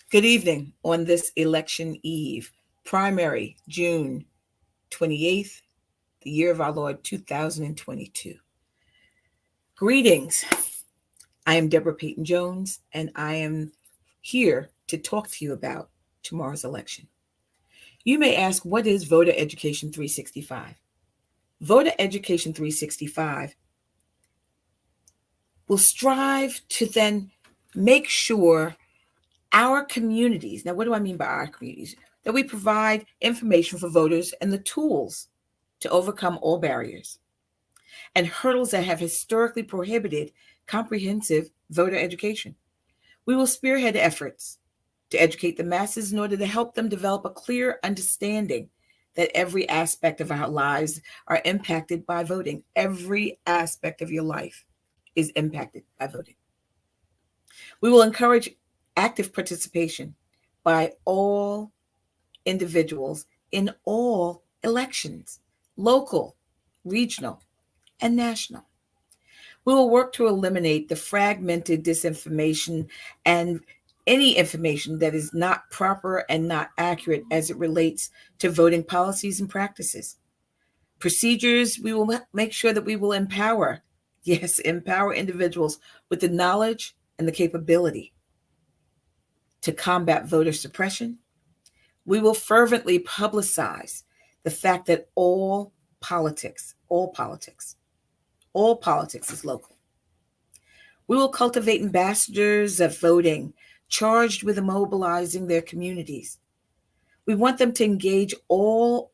Good evening on this election eve, primary June 28th, the year of our Lord 2022. Greetings. I am Deborah Payton Jones, and I am here to talk to you about tomorrow's election. You may ask, what is Voter Education 365? Voter Education 365 will strive to then make sure our communities, now what do I mean by our communities? That we provide information for voters and the tools to overcome all barriers and hurdles that have historically prohibited comprehensive voter education. We will spearhead efforts to educate the masses in order to help them develop a clear understanding that every aspect of our lives are impacted by voting. Every aspect of your life is impacted by voting. We will encourage active participation by all individuals in all elections, local, regional, and national. We will work to eliminate the fragmented disinformation and any information that is not proper and not accurate as it relates to voting policies and practices. Procedures, we will make sure that we will empower individuals with the knowledge and the capability to combat voter suppression. We will fervently publicize the fact that all politics is local. We will cultivate ambassadors of voting charged with immobilizing their communities. We want them to engage all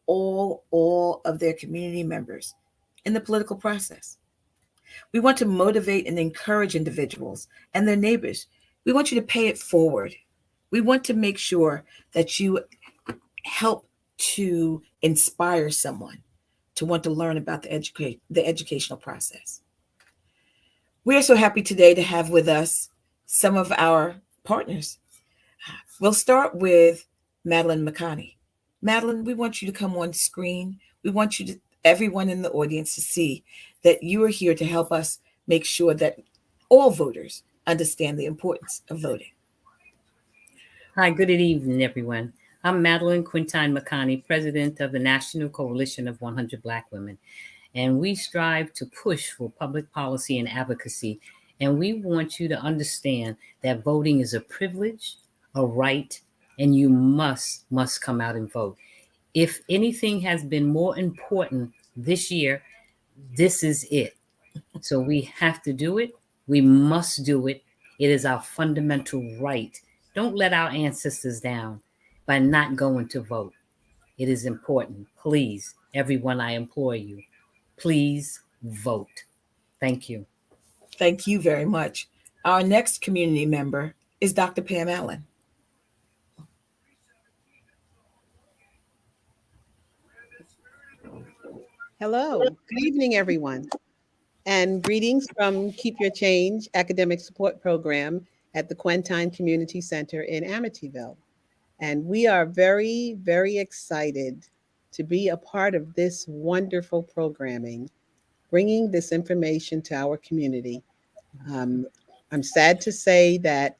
of their community members in the political process. We want to motivate and encourage individuals and their neighbors. We want you to pay it forward. We want to make sure that you help to inspire someone to want to learn about the educational process. We are so happy today to have with us some of our partners. We'll start with Madeline McConney. Madeline, we want you to come on screen. We want you to, everyone in the audience, to see that you are here to help us make sure that all voters understand the importance of voting. Hi, good evening, everyone. I'm Madeline Quintine McConney, president of the National Coalition of 100 Black Women. And we strive to push for public policy and advocacy. And we want you to understand that voting is a privilege, a right, and you must come out and vote. If anything has been more important this year, this is it. So we have to do it. We must do it. It is our fundamental right. Don't let our ancestors down by not going to vote. It is important. Please, everyone, I implore you, please vote. Thank you. Thank you very much. Our next community member is Dr. Pam Allen. Hello, good evening, everyone. And greetings from Keep Your Change Academic Support Program at the Quintine Community Center in Amityville. And we are very, very excited to be a part of this wonderful programming, bringing this information to our community. I'm sad to say that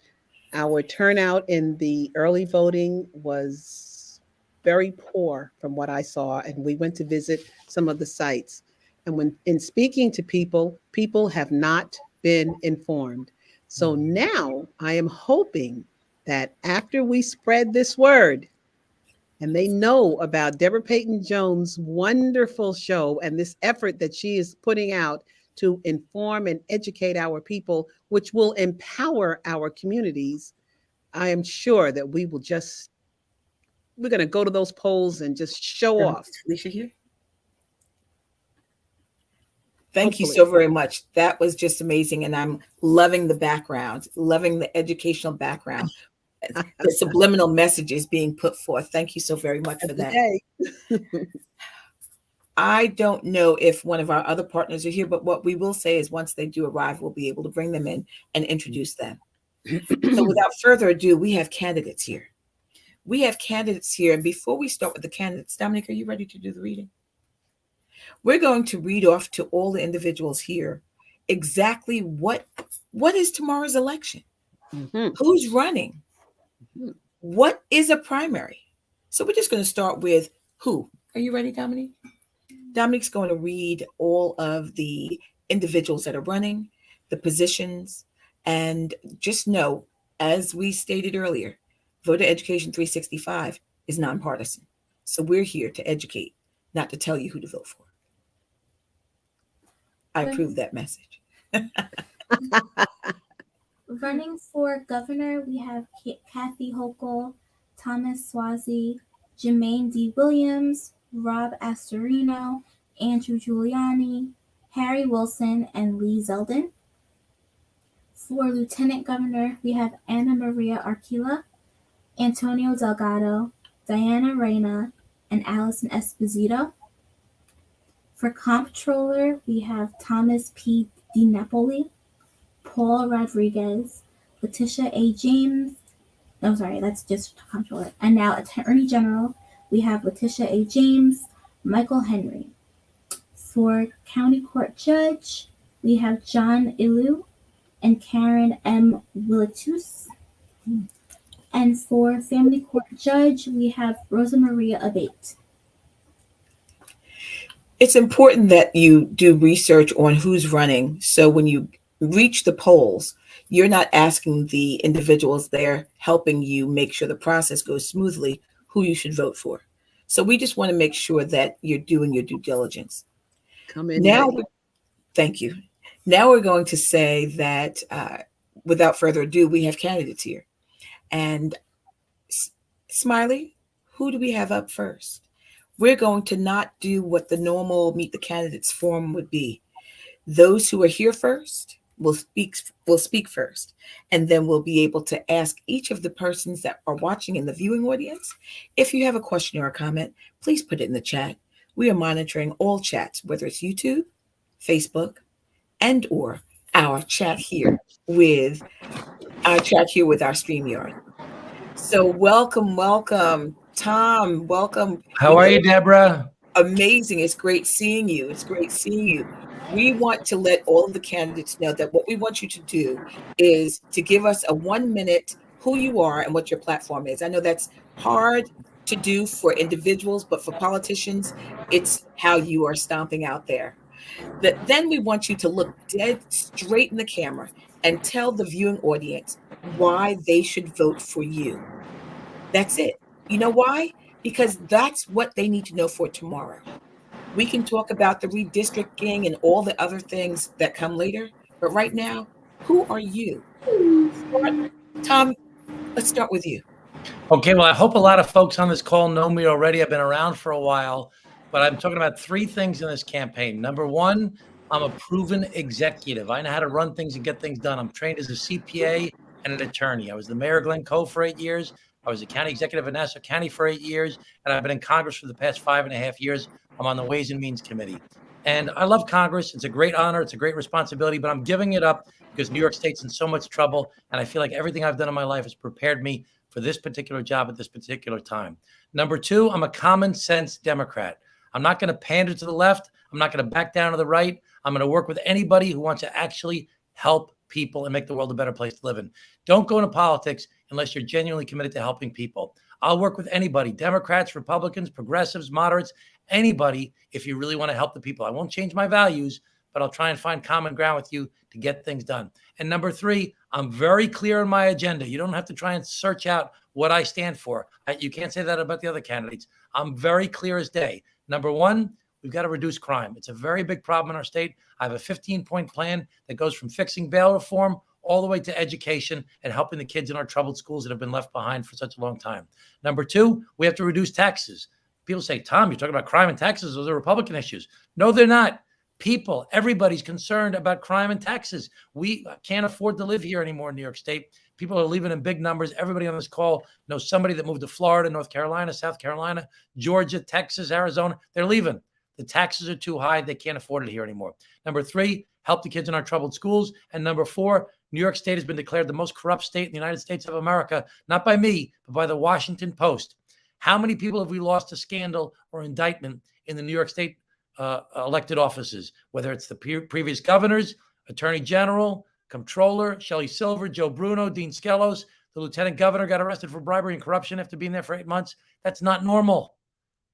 our turnout in the early voting was very poor from what I saw, and we went to visit some of the sites. And when in speaking to people, people have not been informed. So now I am hoping that after we spread this word and they know about Deborah Payton Jones' wonderful show and this effort that she is putting out to inform and educate our people, which will empower our communities, I am sure that we're going to go to those polls and just show off. Alicia here. Thank you so very much. That was just amazing. And I'm loving the background, loving the educational background, the subliminal messages being put forth. Thank you so very much for that. I don't know if one of our other partners are here, but what we will say is once they do arrive, we'll be able to bring them in and introduce them. So without further ado, we have candidates here. And before we start with the candidates, Dominic, are you ready to do the reading? We're going to read off to all the individuals here exactly what is tomorrow's election, who's running, What is a primary? So we're just going to start with who. Are you ready, Dominique? Dominique's going to read all of the individuals that are running, the positions, and just know, as we stated earlier, Voter Education 365 is nonpartisan. So we're here to educate, not to tell you who to vote for. I approve that message. Running for governor, we have Kathy Hochul, Thomas Swazi, Jermaine D. Williams, Rob Astorino, Andrew Giuliani, Harry Wilson, and Lee Zeldin. For lieutenant governor, we have Ana Maria Arquila, Antonio Delgado, Diana Reyna, and Allison Esposito. For comptroller, we have Thomas P. DiNapoli, Paul Rodriguez, Letitia A. James. Oh, sorry, that's just comptroller. And now Attorney General, we have Letitia A. James, Michael Henry. For County Court Judge, we have John Illu and Karen M. Willitous. And for Family Court Judge, we have Rosa Maria Abate. It's important that you do research on who's running. So when you reach the polls, you're not asking the individuals there helping you make sure the process goes smoothly who you should vote for. So we just want to make sure that you're doing your due diligence. Come in Now, ready. thank you. Now we're going to say that without further ado, we have candidates here. And Smiley, who do we have up first? We're going to not do what the normal Meet the Candidates forum would be. Those who are here first will speak first, and then we'll be able to ask each of the persons that are watching in the viewing audience. If you have a question or a comment, please put it in the chat. We are monitoring all chats, whether it's YouTube, Facebook, and or our chat here with our StreamYard. So welcome, Tom. Welcome. How are you, Deborah? Amazing. It's great seeing you. We want to let all of the candidates know that what we want you to do is to give us a 1 minute who you are and what your platform is. I know that's hard to do for individuals, but for politicians, it's how you are stomping out there. Then we want you to look dead straight in the camera and tell the viewing audience why they should vote for you. That's it. You know why? Because that's what they need to know for tomorrow. We can talk about the redistricting and all the other things that come later, but right now, who are you? Tom, let's start with you. Okay, well, I hope a lot of folks on this call know me already. I've been around for a while, but I'm talking about three things in this campaign. Number one, I'm a proven executive. I know how to run things and get things done. I'm trained as a CPA and an attorney. I was the mayor of Glen Cove for 8 years. I was the county executive of Nassau County for 8 years, and I've been in Congress for the past 5.5 years. I'm on the Ways and Means Committee. And I love Congress. It's a great honor. It's a great responsibility, but I'm giving it up because New York State's in so much trouble. And I feel like everything I've done in my life has prepared me for this particular job at this particular time. Number two, I'm a common sense Democrat. I'm not going to pander to the left. I'm not going to back down to the right. I'm going to work with anybody who wants to actually help people and make the world a better place to live in. Don't go into politics unless you're genuinely committed to helping people. I'll work with anybody, Democrats, Republicans, progressives, moderates, anybody, if you really want to help the people. I won't change my values, but I'll try and find common ground with you to get things done. And number three, I'm very clear on my agenda. You don't have to try and search out what I stand for. You can't say that about the other candidates. I'm very clear as day. Number one, we've got to reduce crime. It's a very big problem in our state. I have a 15-point plan that goes from fixing bail reform all the way to education and helping the kids in our troubled schools that have been left behind for such a long time. Number two, we have to reduce taxes. People say, Tom, you're talking about crime and taxes. Those are Republican issues. No, they're not. People, everybody's concerned about crime and taxes. We can't afford to live here anymore in New York State. People are leaving in big numbers. Everybody on this call knows somebody that moved to Florida, North Carolina, South Carolina, Georgia, Texas, Arizona. They're leaving. The taxes are too high. They can't afford it here anymore. Number three, help the kids in our troubled schools. And number four, New York State has been declared the most corrupt state in the United States of America, not by me, but by the Washington Post. How many people have we lost to scandal or indictment in the New York State elected offices, whether it's the previous governors, attorney general, comptroller, Shelley Silver, Joe Bruno, Dean Skelos? The lieutenant governor got arrested for bribery and corruption after being there for 8 months. That's not normal.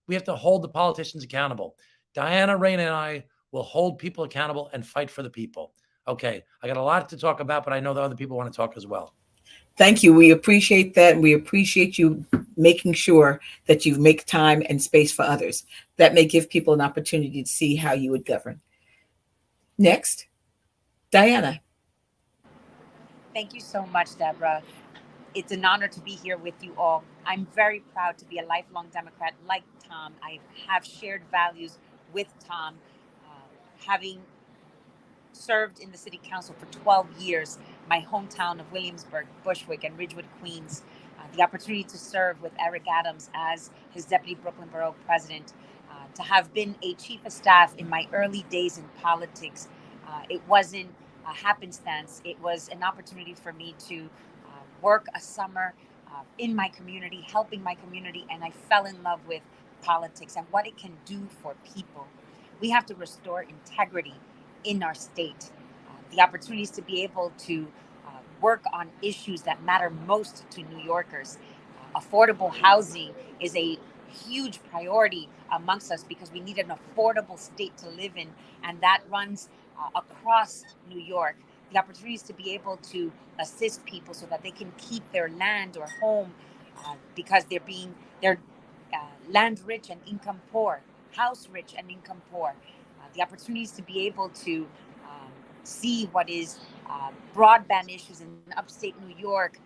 We have to hold the politicians accountable. Diana, Raina, and I will hold people accountable and fight for the people. Okay, I got a lot to talk about, but I know that other people want to talk as well. Thank you. We appreciate that. And we appreciate you making sure that you make time and space for others. That may give people an opportunity to see how you would govern. Next, Diana. Thank you so much, Deborah. It's an honor to be here with you all. I'm very proud to be a lifelong Democrat like Tom. I have shared values with Tom, having served in the city council for 12 years, my hometown of Williamsburg, Bushwick, and Ridgewood, Queens. The opportunity to serve with Eric Adams as his deputy Brooklyn Borough president, to have been a chief of staff in my early days in politics. It wasn't a happenstance. It was an opportunity for me to work a summer in my community, helping my community, and I fell in love with politics and what it can do for people. We have to restore integrity in our state. The opportunities to be able to work on issues that matter most to New Yorkers. Affordable housing is a huge priority amongst us because we need an affordable state to live in, and that runs across New York. The opportunities to be able to assist people so that they can keep their land or home because they're land rich and income poor, house rich and income poor. The opportunities to be able to see what is broadband issues in upstate New York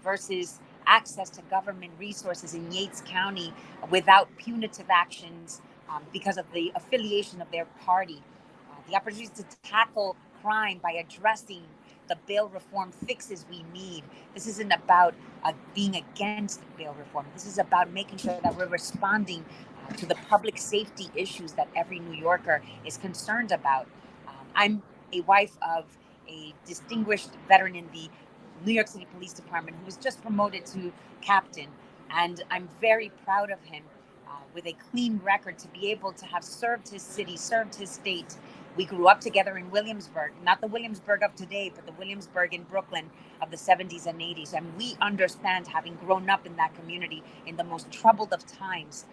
versus access to government resources in Yates County without punitive actions because of the affiliation of their party. The opportunities to tackle crime by addressing the bail reform fixes we need. This isn't about being against bail reform. This is about making sure that we're responding to the public safety issues that every New Yorker is concerned about. I'm a wife of a distinguished veteran in the New York City Police Department who was just promoted to captain. And I'm very proud of him with a clean record to be able to have served his city, served his state. We grew up together in Williamsburg, not the Williamsburg of today, but the Williamsburg in Brooklyn of the 70s and 80s. And we understand, having grown up in that community in the most troubled of times,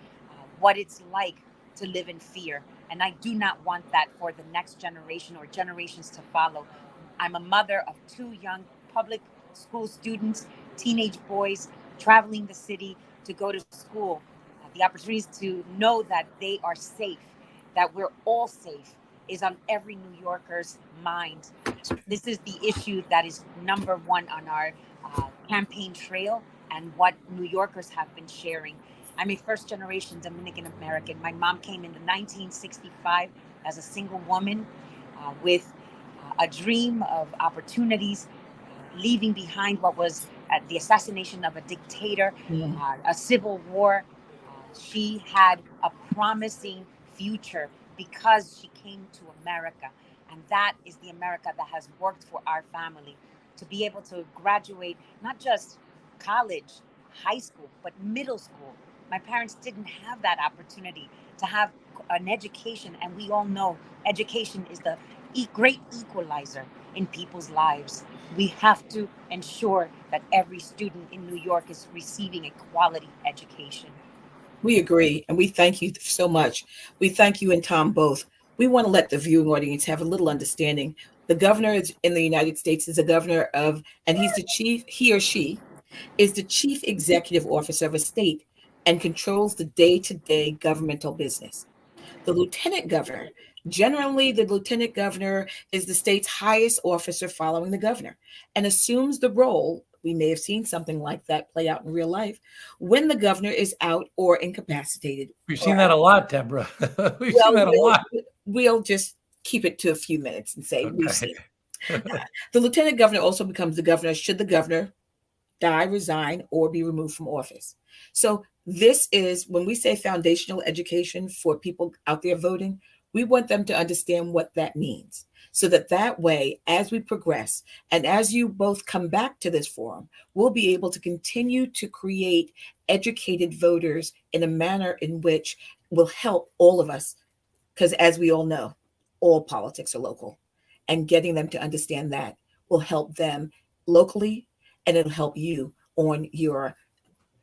what it's like to live in fear. And I do not want that for the next generation or generations to follow. I'm a mother of 2 young public school students, teenage boys, traveling the city to go to school. The opportunities to know that they are safe, that we're all safe, is on every New Yorker's mind. This is the issue that is number one on our campaign trail and what New Yorkers have been sharing. I'm a first-generation Dominican American. My mom came in 1965 as a single woman with a dream of opportunities, leaving behind what was the assassination of a dictator, a civil war. She had a promising future because she came to America. And that is the America that has worked for our family, to be able to graduate not just college, high school, but middle school. My parents didn't have that opportunity to have an education. And we all know education is the great equalizer in people's lives. We have to ensure that every student in New York is receiving a quality education. We agree, and we thank you so much. We thank you and Tom both. We want to let the viewing audience have a little understanding. The governor in the United States is a governor of, and he or she is the chief executive officer of a state and controls the day-to-day governmental business. The lieutenant governor, generally the lieutenant governor is the state's highest officer following the governor and assumes the role. We may have seen something like that play out in real life when the governor is out or incapacitated. We've seen that a lot, Deborah. We've seen that a lot. We'll just keep it to a few minutes and say we've Okay. seen. The lieutenant governor also becomes the governor should the governor die, resign, or be removed from office. So this is, when we say foundational education for people out there voting, we want them to understand what that means. So that way, as we progress, and as you both come back to this forum, we'll be able to continue to create educated voters in a manner in which will help all of us. Because as we all know, all politics are local. And getting them to understand that will help them locally, and it'll help you on your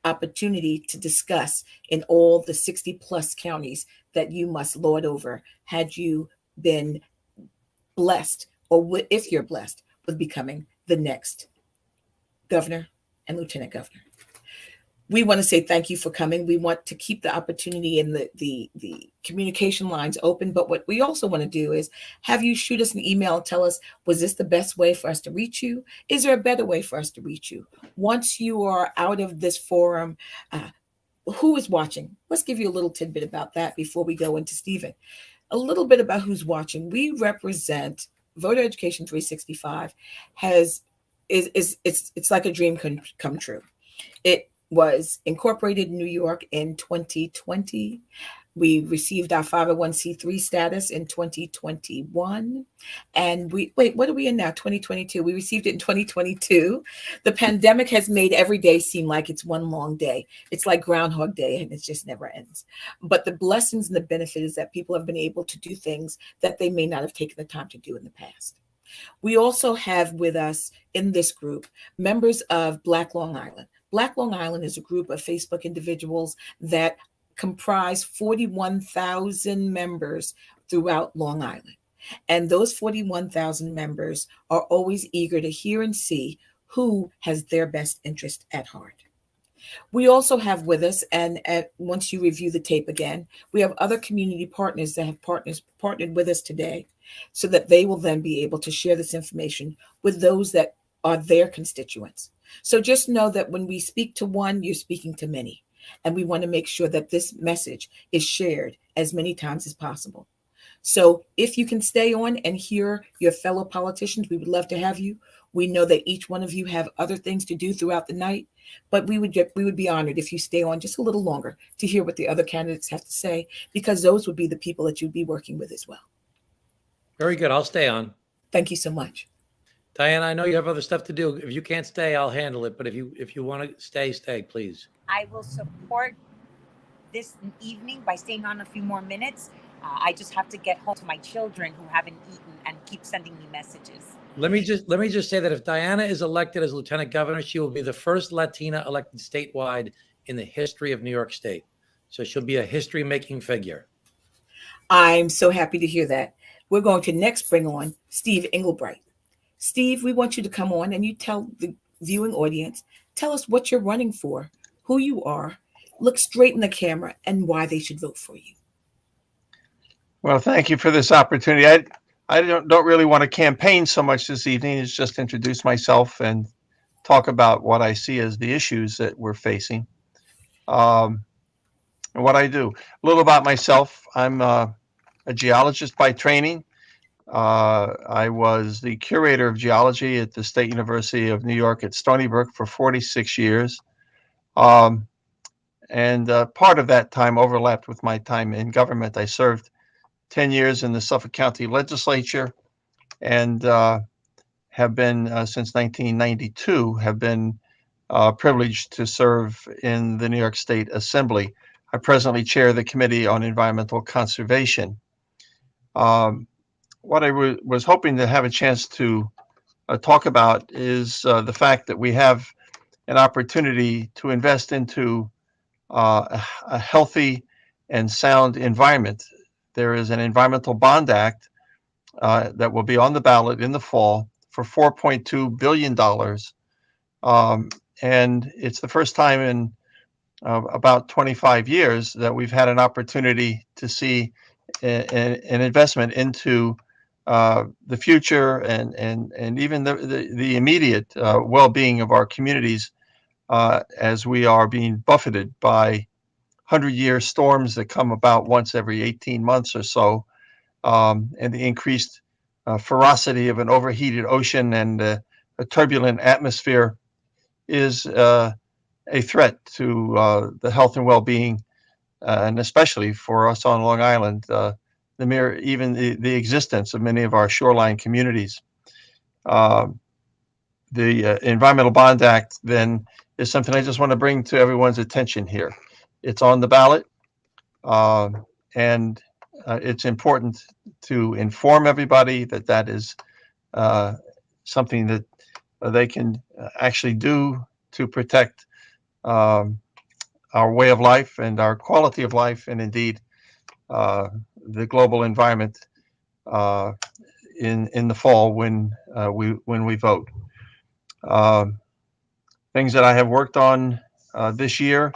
opportunity to discuss in all the 60 plus counties that you must lord over had you been blessed, or if you're blessed with becoming the next governor and lieutenant governor. We want to say thank you for coming. We want to keep the opportunity and the communication lines open. But what we also want to do is have you shoot us an email and tell us, was this the best way for us to reach you? Is there a better way for us to reach you? Once you are out of this forum, who is watching? Let's give you a little tidbit about that before we go into Stephen. A little bit about who's watching. We represent Voter Education 365 it's like a dream come true. It was incorporated in New York in 2020. We received our 501c3 status in 2021. And what are we in now? 2022. We received it in 2022. The pandemic has made every day seem like it's one long day. It's like Groundhog Day, and it just never ends. But the blessings and the benefit is that people have been able to do things that they may not have taken the time to do in the past. We also have with us in this group members of Black Long Island. Black Long Island is a group of Facebook individuals that comprise 41,000 members throughout Long Island. And those 41,000 members are always eager to hear and see who has their best interest at heart. We also have with us, and once you review the tape again, we have other community partners that have partnered with us today so that they will then be able to share this information with those that are their constituents. So just know that when we speak to one, you're speaking to many. And we want to make sure that this message is shared as many times as possible. So if you can stay on and hear your fellow politicians, we would love to have you. We know that each one of you have other things to do throughout the night, but we would be honored if you stay on just a little longer to hear what the other candidates have to say, because those would be the people that you'd be working with as well. Very good. I'll stay on. Thank you so much. Diana, I know you have other stuff to do. If you can't stay, I'll handle it. But if you want to stay, please. I will support this evening by staying on a few more minutes. I just have to get home to my children who haven't eaten and keep sending me messages. Let me just say that if Diana is elected as lieutenant governor, she will be the first Latina elected statewide in the history of New York State. So she'll be a history-making figure. I'm so happy to hear that. We're going to next bring on Steve Englebright. Steve, we want you to come on and you tell the viewing audience, tell us what you're running for, who you are, look straight in the camera, and why they should vote for you. Well, thank you for this opportunity. I don't really want to campaign so much this evening. It's just introduce myself and talk about what I see as the issues that we're facing. And what I do. A little about myself. I'm a geologist by training. I was the curator of geology at the State University of New York at Stony Brook for 46 years. And part of that time overlapped with my time in government. I served 10 years in the Suffolk County Legislature and have been, since 1992, have been privileged to serve in the New York State Assembly. I presently chair the Committee on Environmental Conservation. What I was hoping to have a chance to talk about is the fact that we have an opportunity to invest into a healthy and sound environment. There is an Environmental Bond Act that will be on the ballot in the fall for $4.2 billion. And it's the first time in about 25 years that we've had an opportunity to see an investment into the future and even the immediate well-being of our communities as we are being buffeted by 100-year storms that come about once every 18 months or so, and the increased ferocity of an overheated ocean and a turbulent atmosphere is a threat to the health and well-being, and especially for us on Long Island, even the existence of many of our shoreline communities. The Environmental Bond Act then is something I just want to bring to everyone's attention here. It's on the ballot, and it's important to inform everybody that that is something that they can actually do to protect our way of life and our quality of life, and indeed the global environment in the fall when we vote. Things that I have worked on this year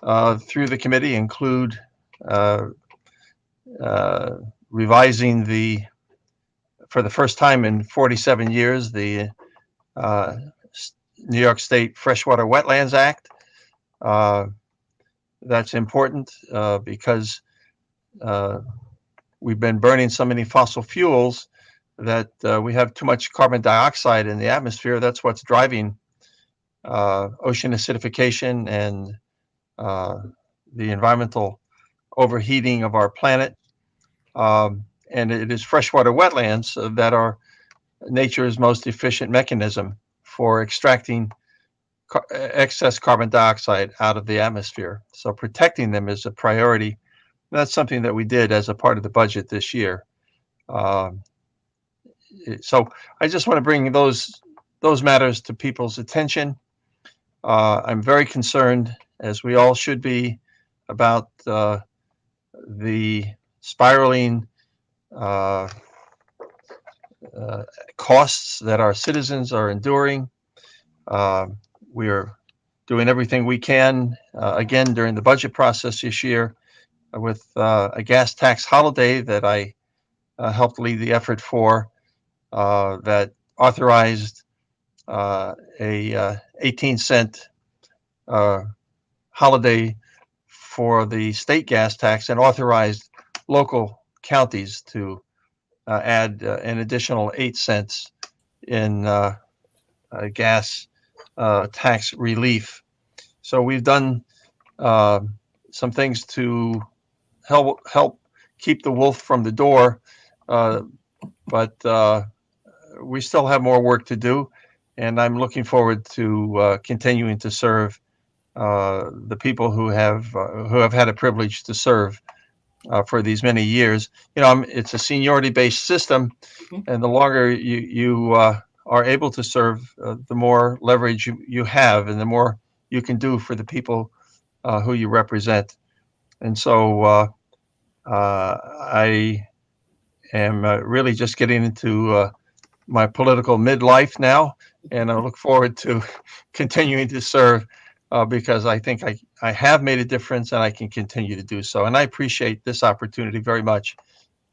through the committee include revising for the first time in 47 years, the New York State Freshwater Wetlands Act. That's important because we've been burning so many fossil fuels that we have too much carbon dioxide in the atmosphere. That's what's driving ocean acidification and the environmental overheating of our planet. And it is freshwater wetlands that are nature's most efficient mechanism for extracting excess carbon dioxide out of the atmosphere. So protecting them is a priority. That's something that we did as a part of the budget this year. So I just want to bring those matters to people's attention. I'm very concerned, as we all should be, about the spiraling costs that our citizens are enduring. We are doing everything we can, again, during the budget process this year with a gas tax holiday that I helped lead the effort for, that authorized a 18-cent holiday for the state gas tax and authorized local counties to add an additional 8 cents in gas tax relief. So we've done some things to help keep the wolf from the door, but we still have more work to do, and I'm looking forward to continuing to serve the people who have had a privilege to serve for these many years. You know, it's a seniority-based system, and the longer you are able to serve, the more leverage you have, and the more you can do for the people who you represent. And so I am really just getting into my political midlife now, and I look forward to continuing to serve because I think I have made a difference and I can continue to do so. And I appreciate this opportunity very much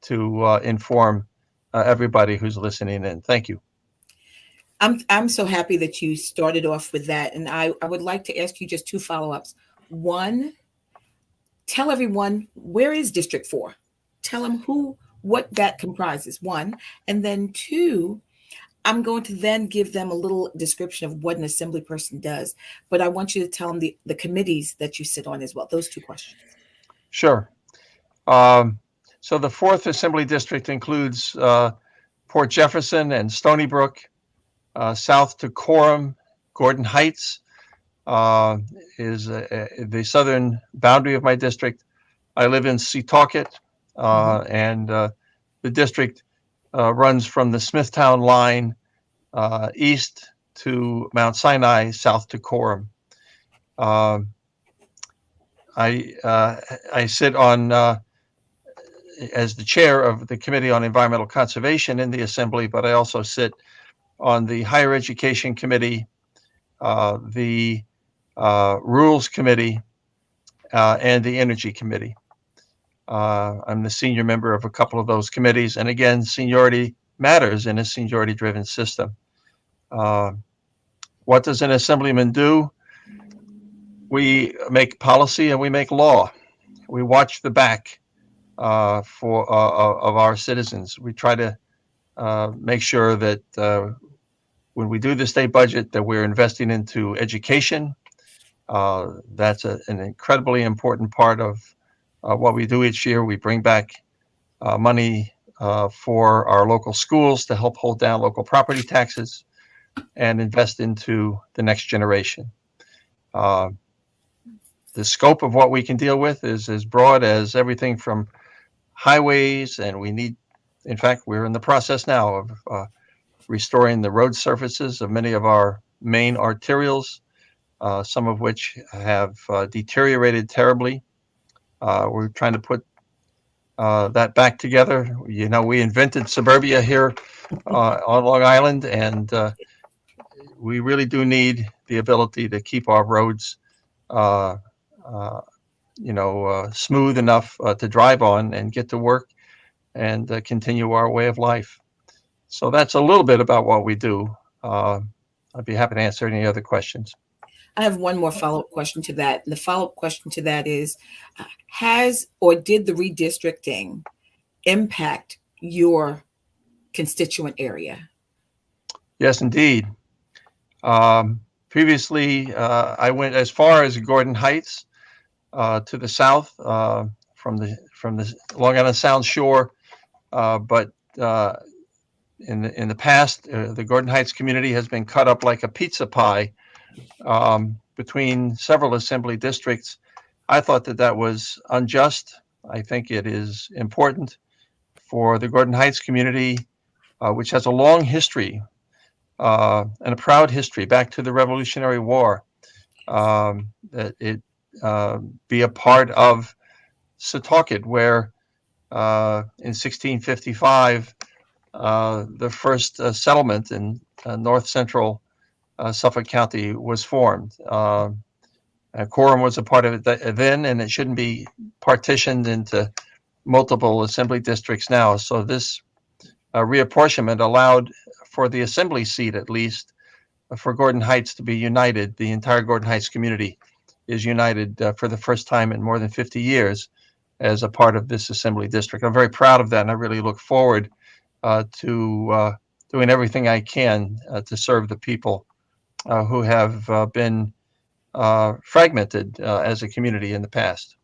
to inform everybody who's listening in. Thank you. I'm so happy that you started off with that. And I would like to ask you just 2 follow-ups. One, tell everyone, where is District 4? Tell them what that comprises, 1. And then 2, I'm going to then give them a little description of what an assembly person does. But I want you to tell them the committees that you sit on as well. Those 2 questions. Sure. So the 4th Assembly District includes Port Jefferson and Stony Brook, south to Coram. Gordon Heights is the southern boundary of my district. I live in Setauket, and the district runs from the Smithtown line east to Mount Sinai, south to Coram. I sit on as the chair of the Committee on Environmental Conservation in the Assembly, but I also sit on the Higher Education Committee, the Rules Committee, and the Energy Committee. I'm the senior member of a couple of those committees, and again, seniority matters in a seniority-driven system. What does an assemblyman do? We make policy and we make law. We watch the back of our citizens. We try to make sure that when we do the state budget, that we're investing into education. That's an incredibly important part of what we do each year. We bring back money for our local schools to help hold down local property taxes and invest into the next generation. The scope of what we can deal with is as broad as everything from highways, and in fact, we're in the process now of restoring the road surfaces of many of our main arterials, some of which have deteriorated terribly. We're trying to put that back together. You know, we invented suburbia here on Long Island, and we really do need the ability to keep our roads, smooth enough to drive on and get to work and continue our way of life. So that's a little bit about what we do. I'd be happy to answer any other questions. I have one more follow-up question to that. And the follow-up question to that is, has or did the redistricting impact your constituent area? Yes, indeed. Previously, I went as far as Gordon Heights to the south from the Long Island Sound shore, but in the past, the Gordon Heights community has been cut up like a pizza pie between several assembly districts. I thought that was unjust. I think it is important for the Gordon Heights community, which has a long history and a proud history back to the Revolutionary War, that it be a part of Setauket, where in 1655, the first settlement in north central Suffolk County was formed. Quorum was a part of it then, and it shouldn't be partitioned into multiple assembly districts now. So this reapportionment allowed for the assembly seat, at least, for Gordon Heights to be united. The entire Gordon Heights community is united for the first time in more than 50 years as a part of this assembly district. I'm very proud of that, and I really look forward to doing everything I can to serve the people who have been fragmented as a community in the past.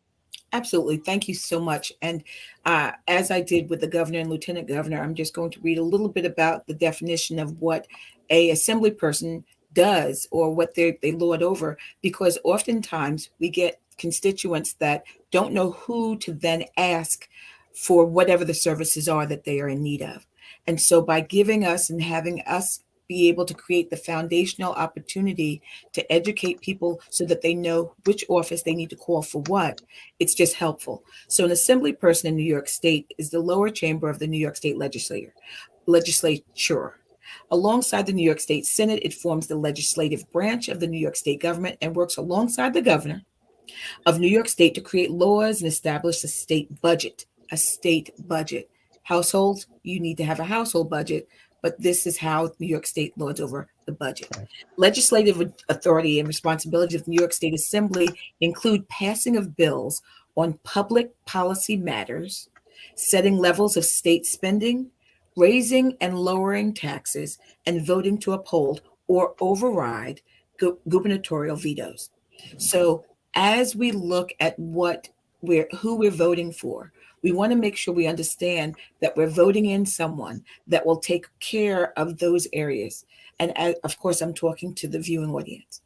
Absolutely. Thank you so much. And as I did with the governor and lieutenant governor, I'm just going to read a little bit about the definition of what a assembly person does or what they lord over, because oftentimes we get constituents that don't know who to then ask for whatever the services are that they are in need of. And so by giving us and having us be able to create the foundational opportunity to educate people so that they know which office they need to call for what, it's just helpful. So an assembly person in New York State is the lower chamber of the New York State legislature. Alongside the New York State Senate, it forms the legislative branch of the New York State government and works alongside the governor of New York State to create laws and establish a state budget. Households, you need to have a household budget, but this is how New York State lords over the budget. Legislative authority and responsibility of the New York State Assembly include passing of bills on public policy matters, setting levels of state spending, raising and lowering taxes, and voting to uphold or override gubernatorial vetoes. So as we look at who we're voting for, we want to make sure we understand that we're voting in someone that will take care of those areas. And of course, I'm talking to the viewing audience.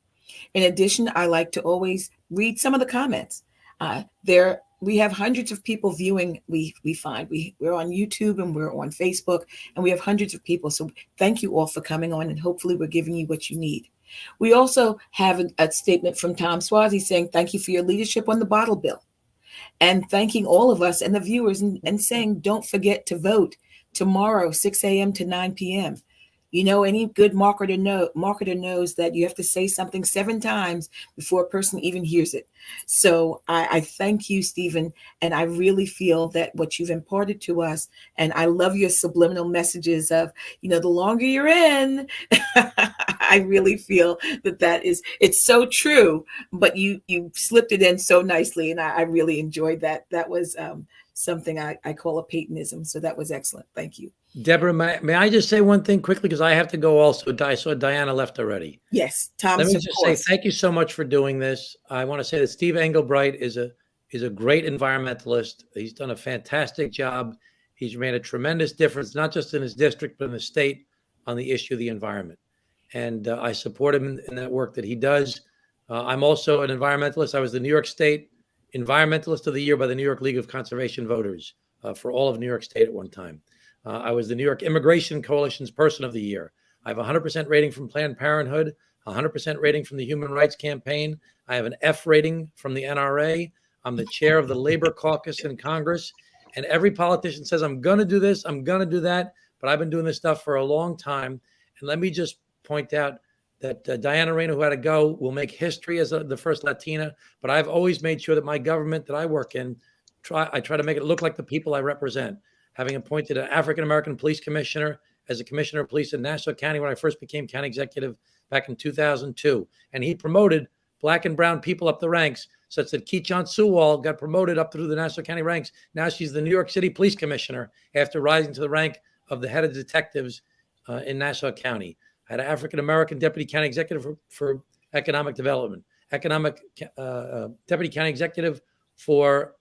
In addition, I like to always read some of the comments. We have hundreds of people viewing. We find we're on YouTube and we're on Facebook, and we have hundreds of people. So thank you all for coming on, and hopefully we're giving you what you need. We also have a statement from Tom Suozzi saying, thank you for your leadership on the bottle bill, and thanking all of us and the viewers and saying, don't forget to vote tomorrow, 6 a.m. to 9 p.m. You know, any good marketer knows that you have to say something 7 times before a person even hears it. So I thank you, Stephen, and I really feel that what you've imparted to us, and I love your subliminal messages of, the longer you're in, I really feel it's so true, but you slipped it in so nicely, and I really enjoyed that. That was something I call a Peytonism. So that was excellent. Thank you. Deborah, may I just say one thing quickly, because I have to go also. I saw Diana left already. Yes, Tom. Let me just say thank you so much for doing this. I want to say that Steve Engelbright is a great environmentalist. He's done a fantastic job. He's made a tremendous difference, not just in his district, but in the state on the issue of the environment. And I support him in that work that he does. I'm also an environmentalist. I was the New York State Environmentalist of the Year by the New York League of Conservation Voters for all of New York State at one time. I was the New York Immigration Coalition's Person of the Year. I have a 100% rating from Planned Parenthood. 100% rating from the Human Rights Campaign. I have an F rating from the NRA. I'm the chair of the Labor Caucus in Congress. And every politician says, I'm going to do this, I'm going to do that. But I've been doing this stuff for a long time. And let me just point out that Diana Reyna, who had to go, will make history as the first Latina. But I've always made sure that my government that I work in, I try to make it look like the people I represent. Having appointed an African-American police commissioner as a commissioner of police in Nassau County when I first became county executive back in 2002. And he promoted Black and brown people up the ranks, such that Keechant Sewall got promoted up through the Nassau County ranks. Now she's the New York City police commissioner after rising to the rank of the head of detectives in Nassau County. I had an African-American deputy county executive for economic development, deputy county executive for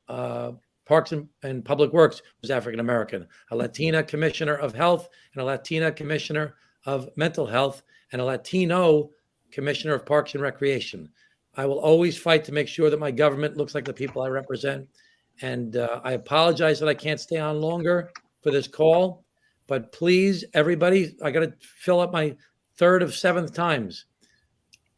Parks and Public Works was African-American, a Latina commissioner of health and a Latina commissioner of mental health and a Latino commissioner of Parks and Recreation. I will always fight to make sure that my government looks like the people I represent. And I apologize that I can't stay on longer for this call, but please, everybody, I got to fill up my third of seventh times.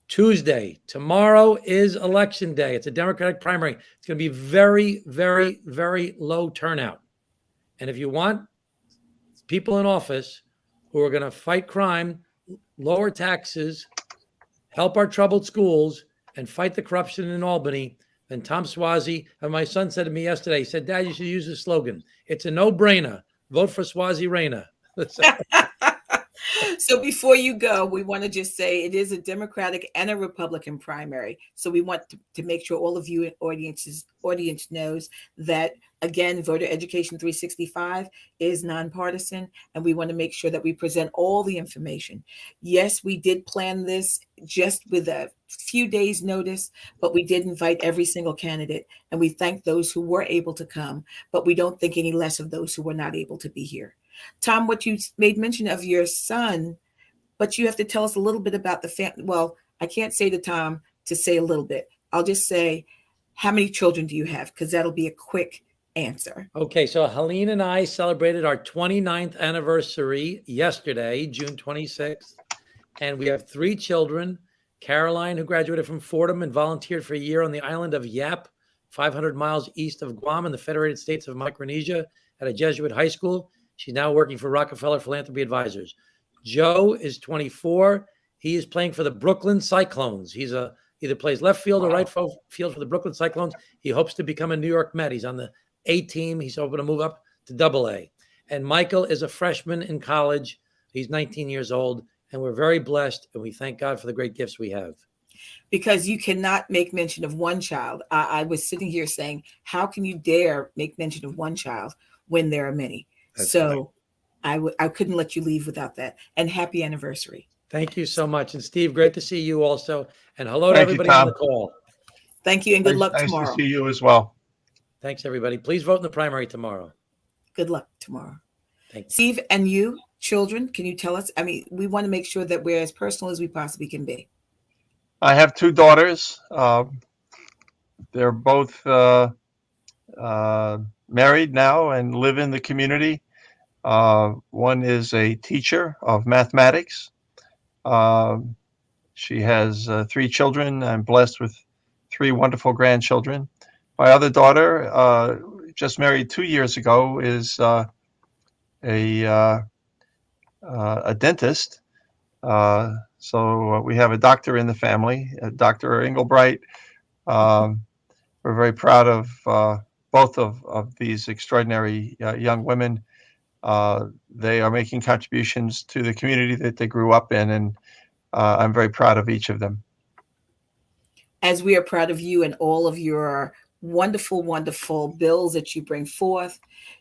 Tuesday, tomorrow is election day. It's a Democratic primary. It's going to be very, very, very low turnout. And if you want people in office who are going to fight crime, lower taxes, help our troubled schools, and fight the corruption in Albany, then Tom Suozzi, and my son said to me yesterday, he said, Dad, you should use the slogan. It's a no-brainer. Vote for Suozzi Reyna. So before you go, we want to just say it is a Democratic and a Republican primary. So we want to make sure all of you in audience knows that, again, Voter Education 365 is nonpartisan, and we want to make sure that we present all the information. Yes, we did plan this just with a few days' notice, but we did invite every single candidate, and we thank those who were able to come, but we don't think any less of those who were not able to be here. Tom, what you made mention of your son, but you have to tell us a little bit about the family. Well, I can't say to Tom to say a little bit. I'll just say, how many children do you have? Because that'll be a quick answer. Okay, so Helene and I celebrated our 29th anniversary yesterday, June 26th, and we have 3 children. Caroline, who graduated from Fordham and volunteered for a year on the island of Yap, 500 miles east of Guam in the Federated States of Micronesia at a Jesuit high school. She's now working for Rockefeller Philanthropy Advisors. Joe is 24. He is playing for the Brooklyn Cyclones. He's either plays left field or right field for the Brooklyn Cyclones. He hopes to become a New York Met. He's on the A team. He's hoping to move up to AA. And Michael is a freshman in college. He's 19 years old, and we're very blessed, and we thank God for the great gifts we have. Because you cannot make mention of one child. I was sitting here saying, how can you dare make mention of one child when there are many? That's so right. I couldn't let you leave without that. And happy anniversary. Thank you so much. And Steve, great to see you also. And hello to everybody on the call. Thank you, and good luck nice tomorrow. Nice to see you as well. Thanks, everybody. Please vote in the primary tomorrow. Good luck tomorrow. Thank you. Steve, and you, children, can you tell us? I mean, we want to make sure that we're as personal as we possibly can be. I have 2 daughters. They're both married now and live in the community. One is a teacher of mathematics. She has 3 children. I'm blessed with 3 wonderful grandchildren. My other daughter, just married 2 years ago, is a dentist. So we have a doctor in the family, Dr. Engelbright. We're very proud of both of these extraordinary young women. They are making contributions to the community that they grew up in, and I'm very proud of each of them. As we are proud of you and all of your wonderful, wonderful bills that you bring forth,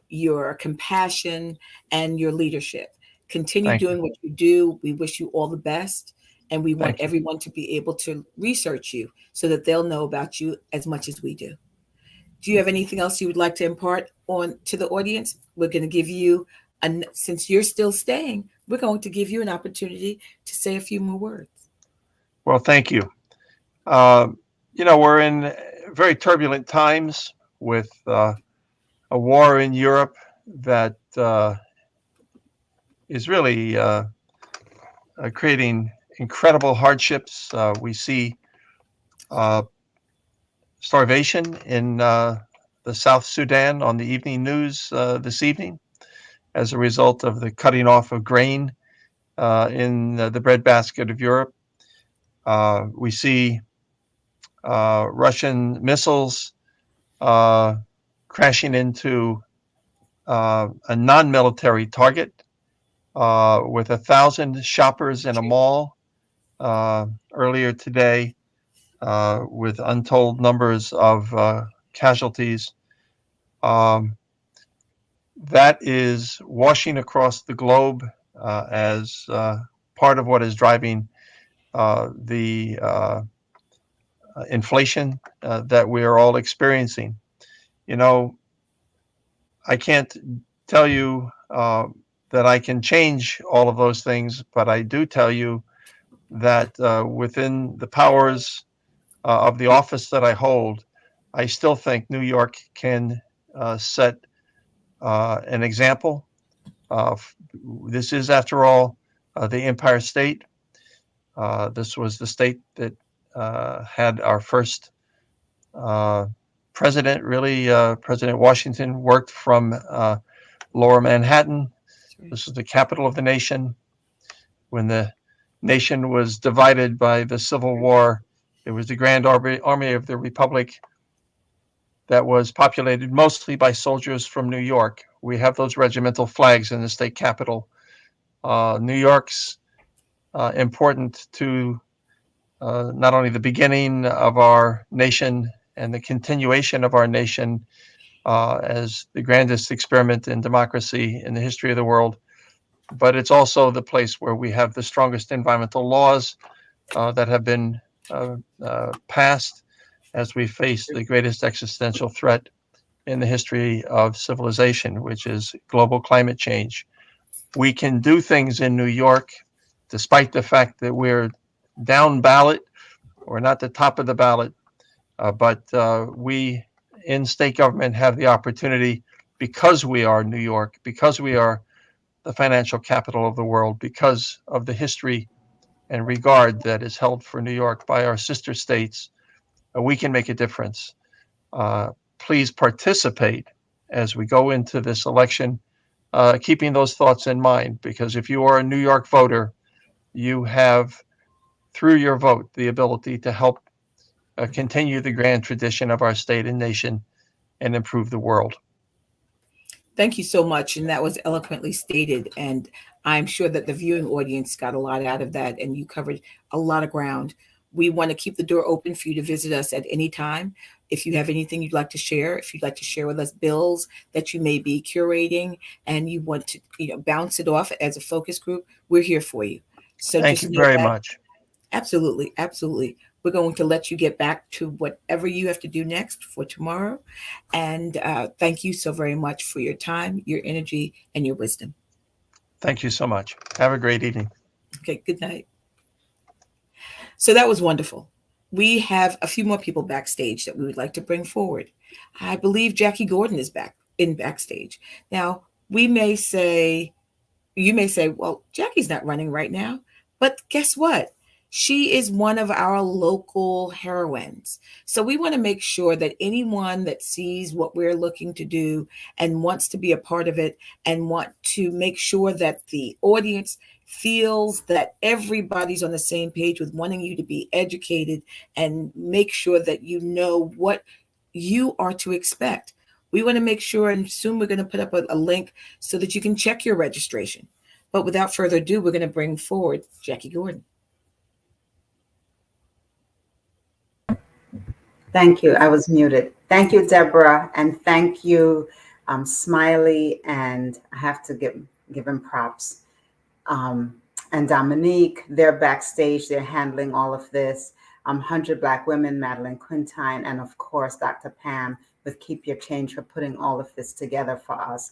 your compassion and your leadership. Continue doing what you do. We wish you all the best. And we want everyone to be able to research you so that they'll know about you as much as we do. Do you have anything else you would like to impart on to the audience? We're going to give you, since you're still staying, we're going to give you an opportunity to say a few more words. Well, thank you. We're in very turbulent times with a war in Europe that is really creating incredible hardships. We see starvation in the South Sudan on the evening news this evening as a result of the cutting off of grain in the breadbasket of Europe. We see Russian missiles crashing into a non-military target with 1,000 shoppers in a mall earlier today, with untold numbers of casualties. That is washing across the globe as part of what is driving the inflation that we are all experiencing. You know, I can't tell you that I can change all of those things, but I do tell you that within the powers of the office that I hold, I still think New York can set an example. This is, after all, the Empire State. This was the state that had our first president, really. President Washington worked from Lower Manhattan. This is the capital of the nation. When the nation was divided by the Civil War, it was the Grand Army of the Republic that was populated mostly by soldiers from New York. We have those regimental flags in the state capitol. New York's important to not only the beginning of our nation and the continuation of our nation as the grandest experiment in democracy in the history of the world, but it's also the place where we have the strongest environmental laws that have been passed as we face the greatest existential threat in the history of civilization, which is global climate change. We can do things in New York, despite the fact that we're down ballot, or not the top of the ballot, but we in state government have the opportunity, because we are New York, because we are the financial capital of the world, because of the history and regard that is held for New York by our sister states, we can make a difference. Please participate as we go into this election, keeping those thoughts in mind, because if you are a New York voter, you have, through your vote, the ability to help continue the grand tradition of our state and nation and improve the world. Thank you so much. And that was eloquently stated. And I'm sure that the viewing audience got a lot out of that, and you covered a lot of ground. We want to keep the door open for you to visit us at any time. If you have anything you'd like to share, if you'd like to share with us bills that you may be curating and you want to, bounce it off as a focus group, we're here for you. So Thank just you know very that. much. Absolutely. Absolutely. We're going to let you get back to whatever you have to do next for tomorrow. And thank you so very much for your time, your energy, and your wisdom. Thank you so much. Have a great evening. Okay, good night. So that was wonderful. We have a few more people backstage that we would like to bring forward. I believe Jackie Gordon is backstage. Now, you may say, well, Jackie's not running right now, but guess what? She is one of our local heroines. So we want to make sure that anyone that sees what we're looking to do and wants to be a part of it and want to make sure that the audience feels that everybody's on the same page with wanting you to be educated and make sure that you know what you are to expect. We want to make sure, and soon we're going to put up a link so that you can check your registration. But without further ado, we're going to bring forward Jackie Gordon. Thank you. I was muted. Thank you, Deborah, and thank you, Smiley, and I have to give him props. And Dominique, they're backstage. They're handling all of this. 100 Black Women, Madeline Quintine, and of course, Dr. Pam with Keep Your Change for putting all of this together for us,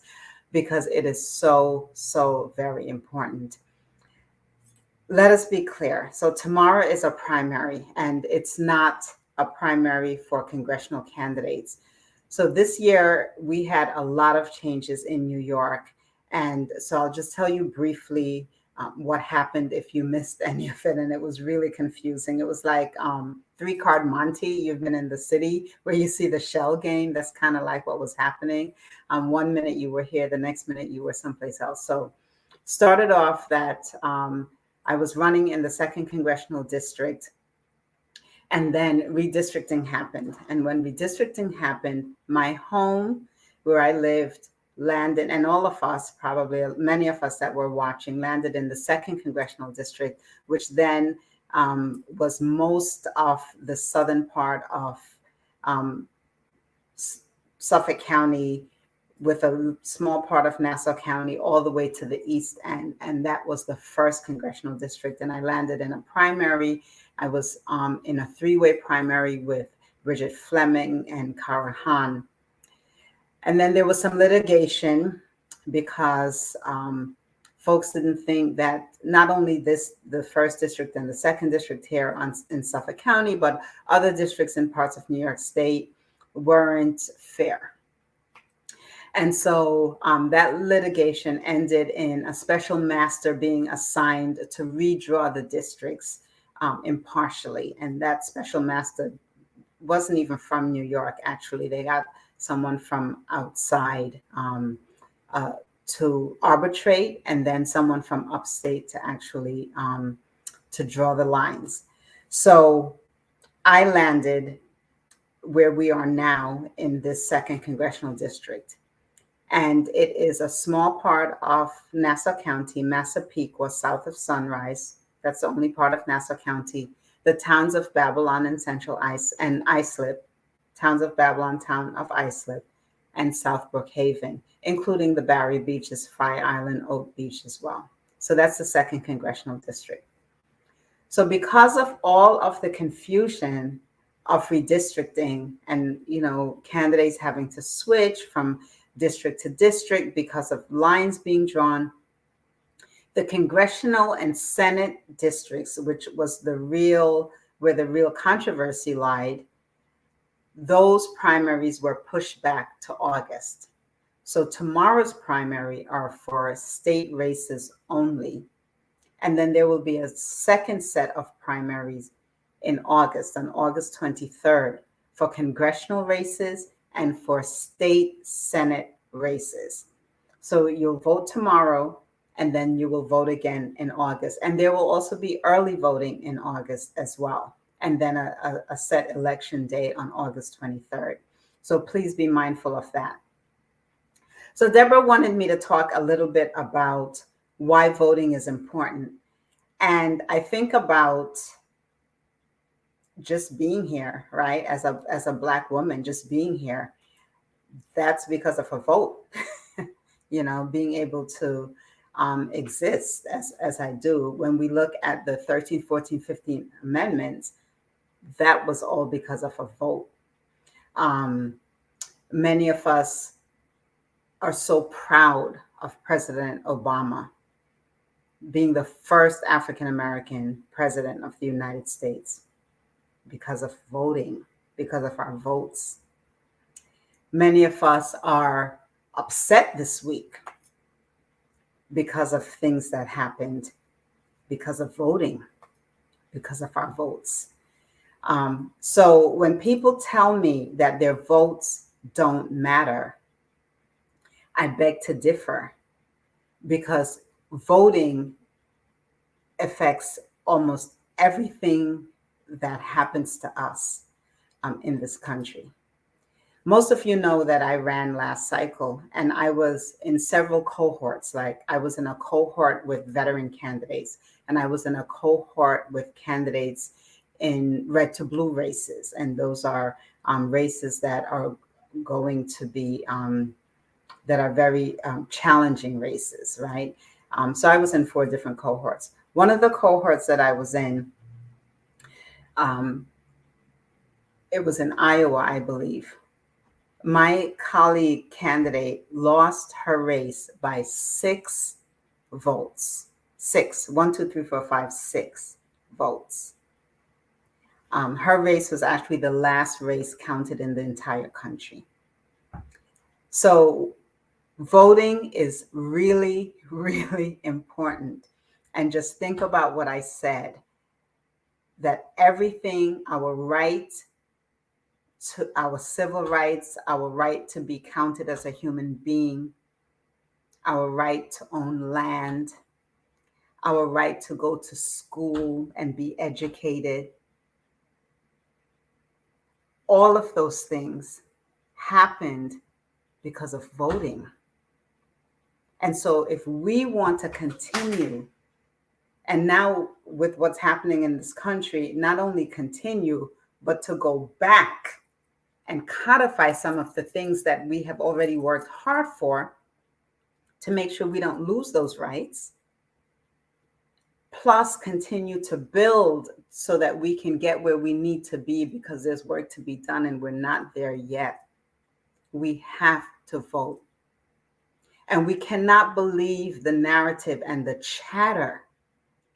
because it is so, so very important. Let us be clear. So tomorrow is a primary, and it's not a primary for congressional candidates. So this year we had a lot of changes in New York. And so I'll just tell you briefly what happened if you missed any of it. And it was really confusing. It was like 3-card Monte. You've been in the city where you see the shell game. That's kind of like what was happening. 1 minute you were here, the next minute you were someplace else. So started off that I was running in the 2nd Congressional District, and then redistricting happened. And when redistricting happened, my home where I lived landed, and all of us, probably many of us that were watching, landed in the 2nd Congressional District, which then was most of the southern part of Suffolk County, with a small part of Nassau County, all the way to the east end. And that was the 1st Congressional District. And I landed in a primary. I was in a 3-way primary with Bridget Fleming and Kara Hahn. And then there was some litigation because folks didn't think that not only the 1st District and the 2nd District here in Suffolk County, but other districts in parts of New York State weren't fair. And so that litigation ended in a special master being assigned to redraw the districts impartially. And that special master wasn't even from New York, actually. They got someone from outside to arbitrate, and then someone from upstate to actually to draw the lines. So I landed where we are now in this 2nd Congressional District. And it is a small part of Nassau County, Massapequa, south of Sunrise. That's the only part of Nassau County. The towns of Babylon and Central Islip, towns of Babylon, town of Islip, and South Brookhaven, including the Barry Beaches, Fire Island, Oak Beach as well. So that's the 2nd Congressional District. So because of all of the confusion of redistricting and, candidates having to switch from district to district because of lines being drawn, the congressional and Senate districts, which was where the real controversy lied, those primaries were pushed back to August. So tomorrow's primary are for state races only. And then there will be a second set of primaries in August, on August 23rd, for congressional races and for state Senate races. So you'll vote tomorrow, and then you will vote again in August. And there will also be early voting in August as well. And then a set election day on August 23rd. So please be mindful of that. So Deborah wanted me to talk a little bit about why voting is important. And I think about just being here, right? As a Black woman, just being here, that's because of a vote, being able to exist as I do. When we look at the 13, 14, 15 amendments, that was all because of a vote. Many of us are so proud of President Obama being the first African-American president of the United States because of voting, because of our votes. Many of us are upset this week because of things that happened, because of voting, because of our votes. So when people tell me that their votes don't matter, I beg to differ, because voting affects almost everything that happens to us in this country. Most of you know that I ran last cycle, and I was in several cohorts. Like, I was in a cohort with veteran candidates, and I was in a cohort with candidates in red to blue races. And those are races that are going to be, that are very challenging races, right? So I was in 4 different cohorts. One of the cohorts that I was in, it was in Iowa, I believe. My colleague candidate lost her race by 6 votes. 6, 1, 2, 3, 4, 5, 6 votes. Her race was actually the last race counted in the entire country. So voting is really, really important. and just think about what I said, that everything, our right to our civil rights, our right to be counted as a human being, our right to own land, our right to go to school and be educated, all of those things happened because of voting. And so if we want to continue, and now with what's happening in this country, not only continue, but to go back and codify some of the things that we have already worked hard for to make sure we don't lose those rights, plus continue to build so that we can get where we need to be, because there's work to be done and we're not there yet. We have to vote. And we cannot believe the narrative and the chatter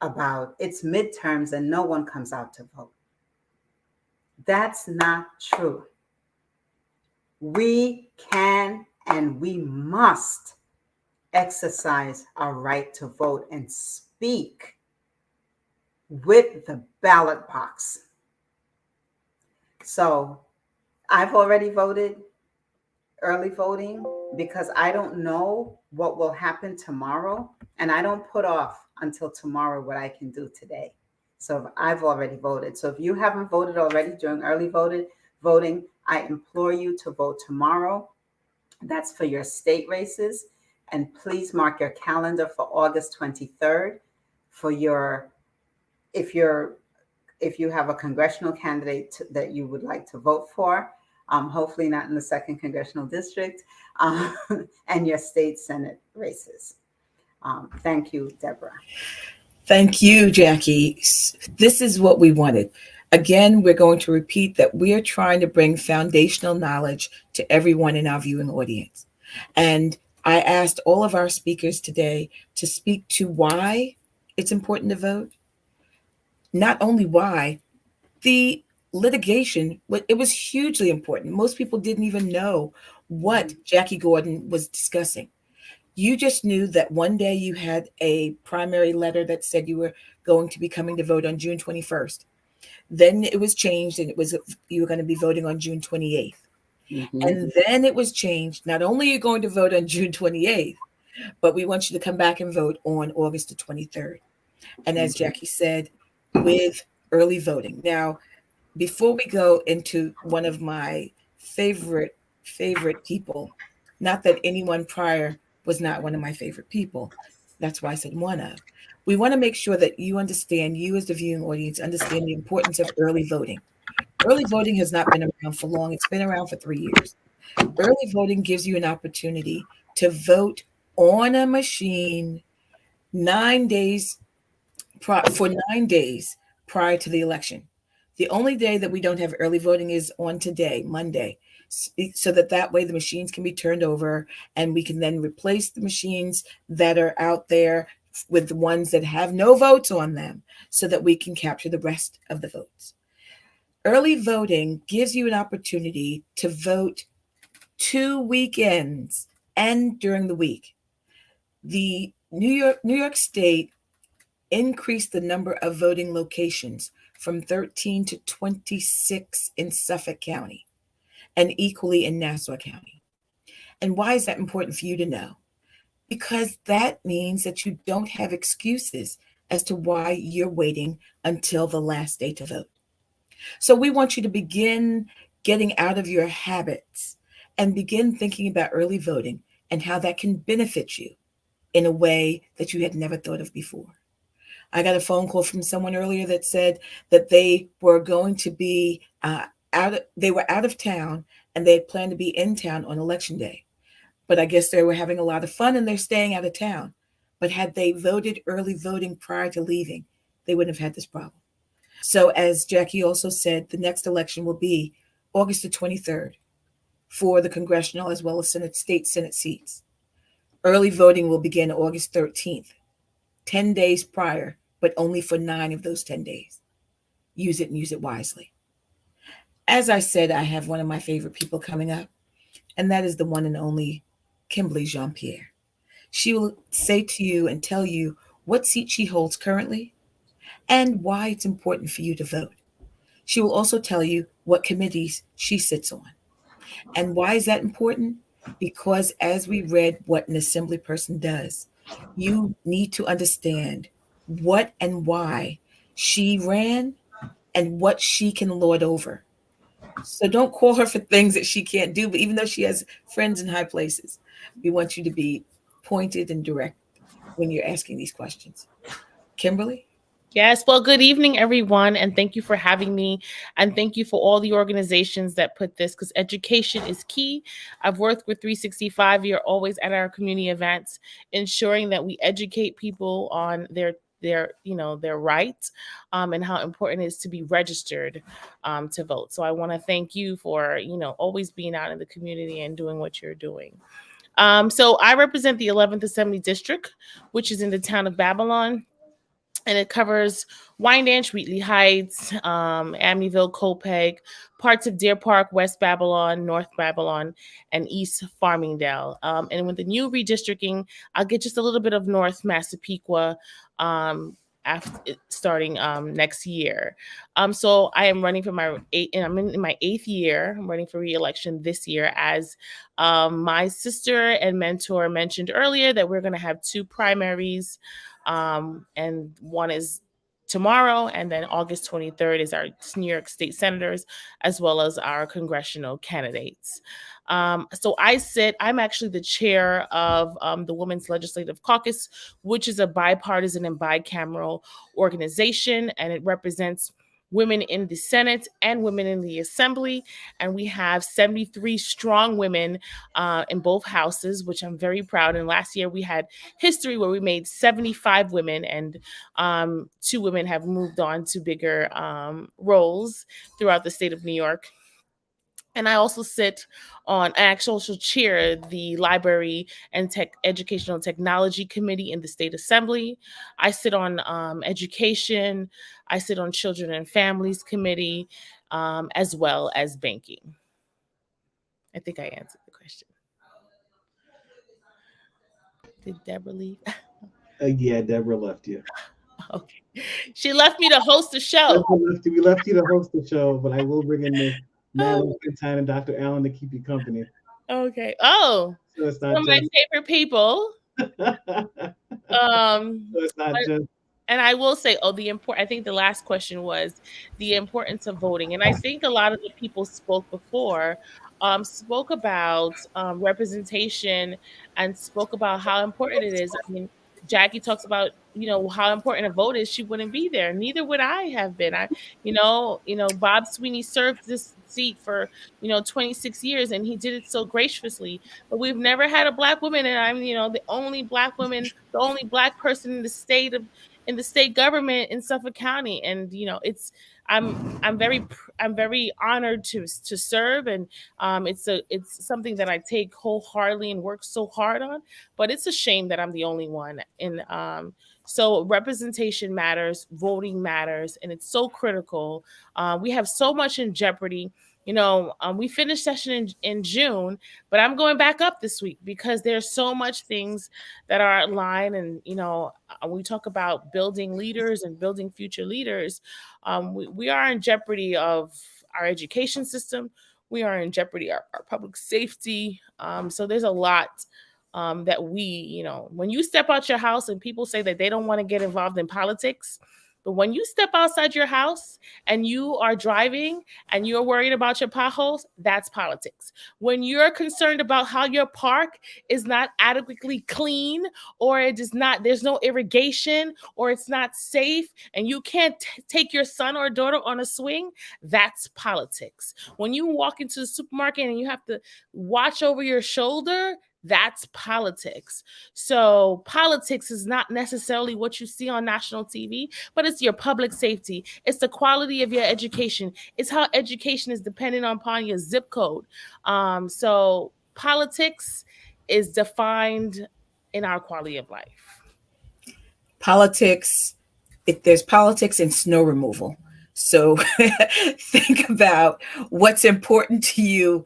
about it's midterms and no one comes out to vote. That's not true. We can and we must exercise our right to vote and speak with the ballot box. So I've already voted early voting because I don't know what will happen tomorrow, and I don't put off until tomorrow what I can do today. So I've already voted. So if you haven't voted already during early voting, I implore you to vote tomorrow. That's for your state races. And please mark your calendar for August 23rd for your, if you have a congressional candidate that you would like to vote for, hopefully not in the 2nd Congressional District, and your state Senate races. Thank you, Deborah. Thank you, Jackie. This is what we wanted. Again, we're going to repeat that we're trying to bring foundational knowledge to everyone in our viewing audience. And I asked all of our speakers today to speak to why it's important to vote. Not only why, the litigation, it was hugely important. Most people didn't even know what Jackie Gordon was discussing. You just knew that one day you had a primary letter that said you were going to be coming to vote on June 21st. Then it was changed and you were going to be voting on June 28th. Mm-hmm. And then it was changed. Not only are you going to vote on June 28th, but we want you to come back and vote on August the 23rd. And as Jackie said, with early voting. Now, before we go into one of my favorite people, not that anyone prior was not one of my favorite people. That's why I said one of. We want to make sure that you understand, you as the viewing audience, understand the importance of early voting. Early voting has not been around for long. It's been around for 3 years. Early voting gives you an opportunity to vote on a machine 9 days for 9 days prior to the election. The only day that we don't have early voting is on today, Monday, so that way the machines can be turned over and we can then replace the machines that are out there with the ones that have no votes on them so that we can capture the rest of the votes. Early voting gives you an opportunity to vote 2 weekends and during the week. The New York State increased the number of voting locations from 13 to 26 in Suffolk County and equally in Nassau County. And why is that important for you to know? Because that means that you don't have excuses as to why you're waiting until the last day to vote. So we want you to begin getting out of your habits and begin thinking about early voting and how that can benefit you in a way that you had never thought of before. I got a phone call from someone earlier that said that they were going to be they were out of town and they had planned to be in town on election day. But I guess they were having a lot of fun and they're staying out of town. But had they voted early voting prior to leaving, they wouldn't have had this problem. So as Jackie also said, the next election will be August the 23rd for the congressional as well as state Senate seats. Early voting will begin August 13th, 10 days prior, but only for 9 of those 10 days. Use it and use it wisely. As I said, I have one of my favorite people coming up, and that is the one and only Kimberly Jean-Pierre. She will say to you and tell you what seat she holds currently, and why it's important for you to vote. She will also tell you what committees she sits on. And why is that important? Because as we read what an assembly person does, you need to understand what and why she ran and what she can lord over. So don't call her for things that she can't do, but even though she has friends in high places, we want you to be pointed and direct when you're asking these questions. Kimberly? Yes. Well, good evening, everyone. And thank you for having me. And thank you for all the organizations that put this, because education is key. I've worked with 365. You're always at our community events, ensuring that we educate people on their rights, and how important it is to be registered to vote. So I want to thank you for, always being out in the community and doing what you're doing. So I represent the 11th Assembly District, which is in the town of Babylon. And it covers Wyandanch, Wheatley Heights, Amityville, Copiague, parts of Deer Park, West Babylon, North Babylon, and East Farmingdale. And with the new redistricting, I'll get just a little bit of North Massapequa starting next year. So I am running for I'm in my 8th year. I'm running for re-election this year, as my sister and mentor mentioned earlier, that we're going to have 2 primaries. And one is tomorrow, and then August 23rd is our New York State Senators, as well as our congressional candidates. So I'm actually the chair of the Women's Legislative Caucus, which is a bipartisan and bicameral organization, and it represents women in the Senate and women in the Assembly. And we have 73 strong women in both houses, which I'm very proud. And last year we had history where we made 75 women, and 2 women have moved on to bigger roles throughout the state of New York. And I also chair the Library and Educational Technology Committee in the State Assembly. I sit on education. I sit on Children and Families Committee, as well as banking. I think I answered the question. Did Deborah leave? Yeah, Deborah left you. Okay. She left me to host the show. We left you to host the show, but I will bring in Ms. Madeline Quintine and Dr. Allen to keep you company. Okay. Oh, so it's not some of my favorite people. So it's not just. And I will say, I think the last question was the importance of voting. And I think a lot of the people spoke before spoke about representation and spoke about how important it is. I mean, Jackie talks about, how important a vote is. She wouldn't be there. Neither would I have been. Bob Sweeney served this seat for, 26 years, and he did it so graciously. But we've never had a Black woman, and I'm, the only Black woman, the only Black person in the state government in Suffolk County. And, I'm very honored to serve, and it's something that I take wholeheartedly and work so hard on. But it's a shame that I'm the only one. And so representation matters, voting matters, and it's so critical. We have so much in jeopardy. We finished session in June, but I'm going back up this week because there's so much things that are aligned. And, we talk about building leaders and building future leaders. We are in jeopardy of our education system. We are in jeopardy of our public safety. So there's a lot that when you step out your house and people say that they don't want to get involved in politics, but when you step outside your house and you are driving and you're worried about your potholes, that's politics. When you're concerned about how your park is not adequately clean, or there's no irrigation, or it's not safe, and you can't take your son or daughter on a swing, that's politics. When you walk into the supermarket and you have to watch over your shoulder, that's politics. So politics is not necessarily what you see on national TV, but it's your public safety. It's the quality of your education. It's how education is dependent upon your zip code. So politics is defined in our quality of life. Politics, there's politics in snow removal. So think about what's important to you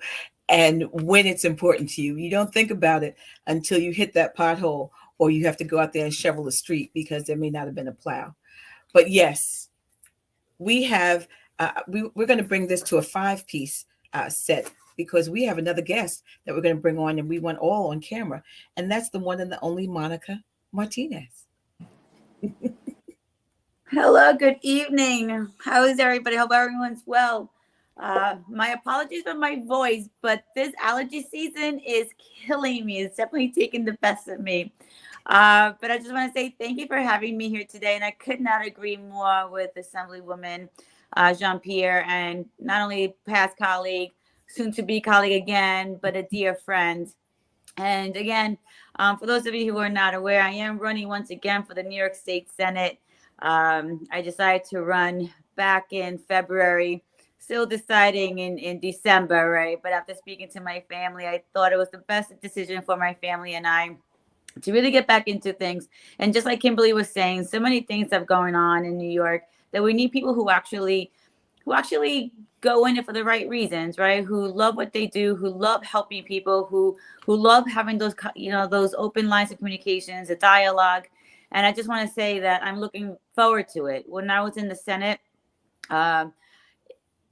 and when it's important to you. You don't think about it until you hit that pothole or you have to go out there and shovel the street because there may not have been a plow. But yes, we have, we're going to bring this to a 5-piece set because we have another guest that we're going to bring on, and we want all on camera. And that's the one and the only Monica Martinez. Hello, good evening. How is everybody? Hope everyone's well. My apologies for my voice, but this allergy season is killing me. It's definitely taking the best of me. But I just want to say thank you for having me here today. And I could not agree more with Assemblywoman Jean-Pierre, and not only past colleague, soon to be colleague again, but a dear friend. And again, for those of you who are not aware, I am running once again for the New York State Senate. I decided to run back in February, still deciding in December, right? But after speaking to my family, I thought it was the best decision for my family and I to really get back into things. And just like Kimberly was saying, so many things have going on in New York that we need people who actually go in it for the right reasons, right? Who love what they do, who love helping people, who love having those, those open lines of communications, a dialogue. And I just want to say that I'm looking forward to it. When I was in the Senate,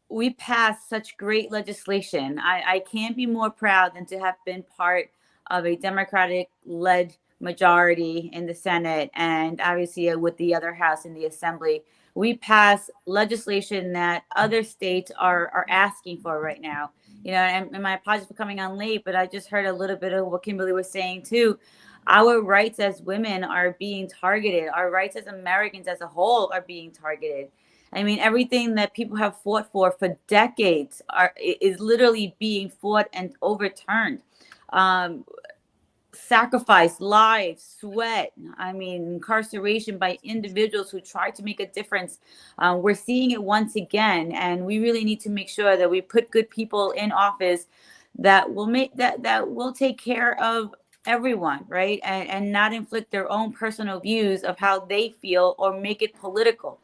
we passed such great legislation. I can't be more proud than to have been part of a Democratic-led majority in the Senate, and obviously with the other house in the Assembly. We passed legislation that other states are asking for right now. And my apologies for coming on late, but I just heard a little bit of what Kimberly was saying too. Our rights as women are being targeted. Our rights as Americans as a whole are being targeted. I mean, everything that people have fought for decades is literally being fought and overturned. Sacrifice, lives, sweat, incarceration by individuals who try to make a difference. We're seeing it once again, and we really need to make sure that we put good people in office that will take care of everyone, right? And not inflict their own personal views of how they feel or make it political.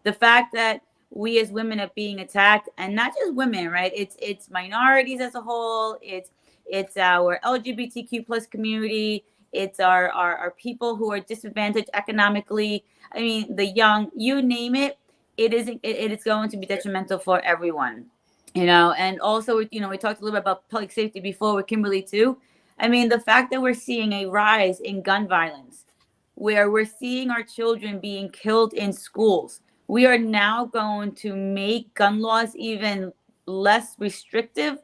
The fact that we as women are being attacked, and not just women, right? It's minorities as a whole. It's our LGBTQ plus community. It's our people who are disadvantaged economically. I mean, the young, you name it, it is going to be detrimental for everyone, And also, we talked a little bit about public safety before with Kimberly too. I mean, the fact that we're seeing a rise in gun violence, where we're seeing our children being killed in schools. We are now going to make gun laws even less restrictive,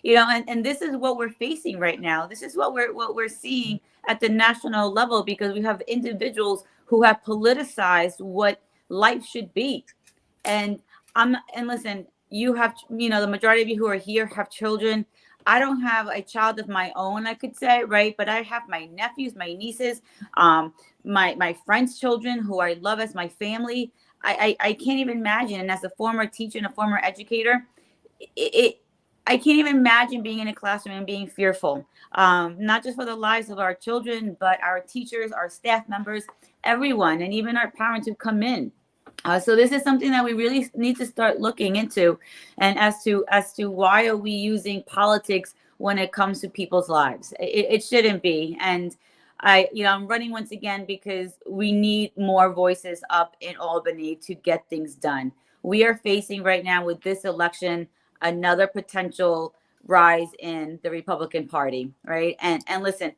and this is what we're facing right now. This is what we're seeing at the national level, because we have individuals who have politicized what life should be. And listen, you have, the majority of you who are here have children. I don't have a child of my own, I could say, right? But I have my nephews, my nieces, my friends' children who I love as my family. I can't even imagine. And as a former teacher and a former educator, I can't even imagine being in a classroom and being fearful, not just for the lives of our children, but our teachers, our staff members, everyone, and even our parents who come in. So this is something that we really need to start looking into, and as to why are we using politics when it comes to people's lives? It shouldn't be. And I'm running once again because we need more voices up in Albany to get things done. We are facing right now with this election another potential rise in the Republican Party, right? And listen,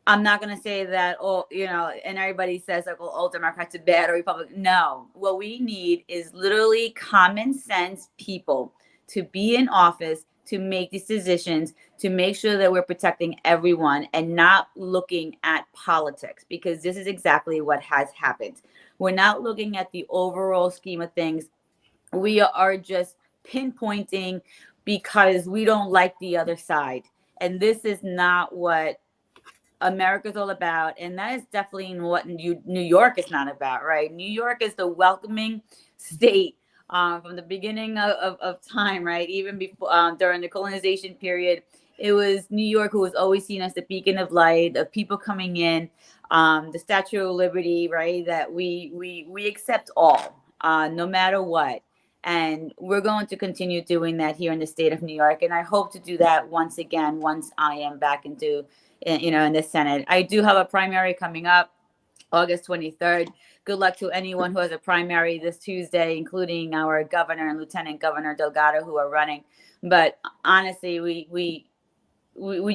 I'm not going to say that, and everybody says like, all Democrats are bad or Republican. No, what we need is literally common sense people to be in office, to make these decisions, to make sure that we're protecting everyone and not looking at politics, because this is exactly what has happened. We're not looking at the overall scheme of things. We are just pinpointing because we don't like the other side. And this is not what America's all about. And that is definitely what New York is not about, right? New York is the welcoming state from the beginning of time, right? Even before, during the colonization period, it was New York who was always seen as the beacon of light, of people coming in, the Statue of Liberty, right? That we accept all, no matter what. And we're going to continue doing that here in the state of New York. And I hope to do that once again, once I am back in the Senate. I do have a primary coming up August 23rd. Good luck to anyone who has a primary this Tuesday, including our governor and Lieutenant Governor Delgado who are running. But honestly, we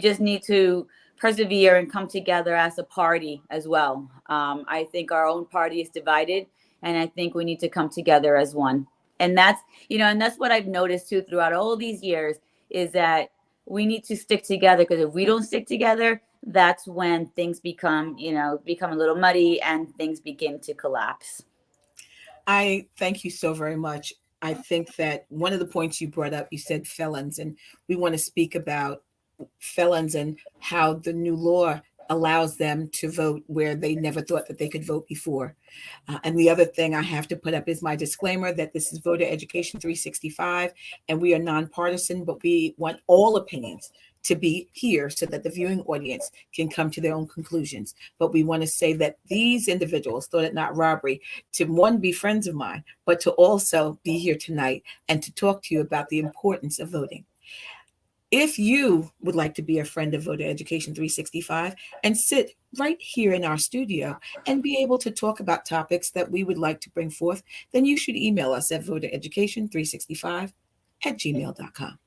just need to persevere and come together as a party as well. I think our own party is divided, and I think we need to come together as one. And that's what I've noticed too throughout all these years, is that we need to stick together, because if we don't stick together, that's when things become a little muddy and things begin to collapse. I thank you so very much. I think that one of the points you brought up, you said felons, and we want to speak about felons and how the new law allows them to vote where they never thought that they could vote before. And the other thing I have to put up is my disclaimer that this is Voter Education 365, and we are nonpartisan, but we want all opinions to be here so that the viewing audience can come to their own conclusions. But we want to say that these individuals thought it not robbery to, one, be friends of mine, but to also be here tonight and to talk to you about the importance of voting. If you would like to be a friend of Voter Education 365 and sit right here in our studio and be able to talk about topics that we would like to bring forth, then you should email us at votereducation365@gmail.com.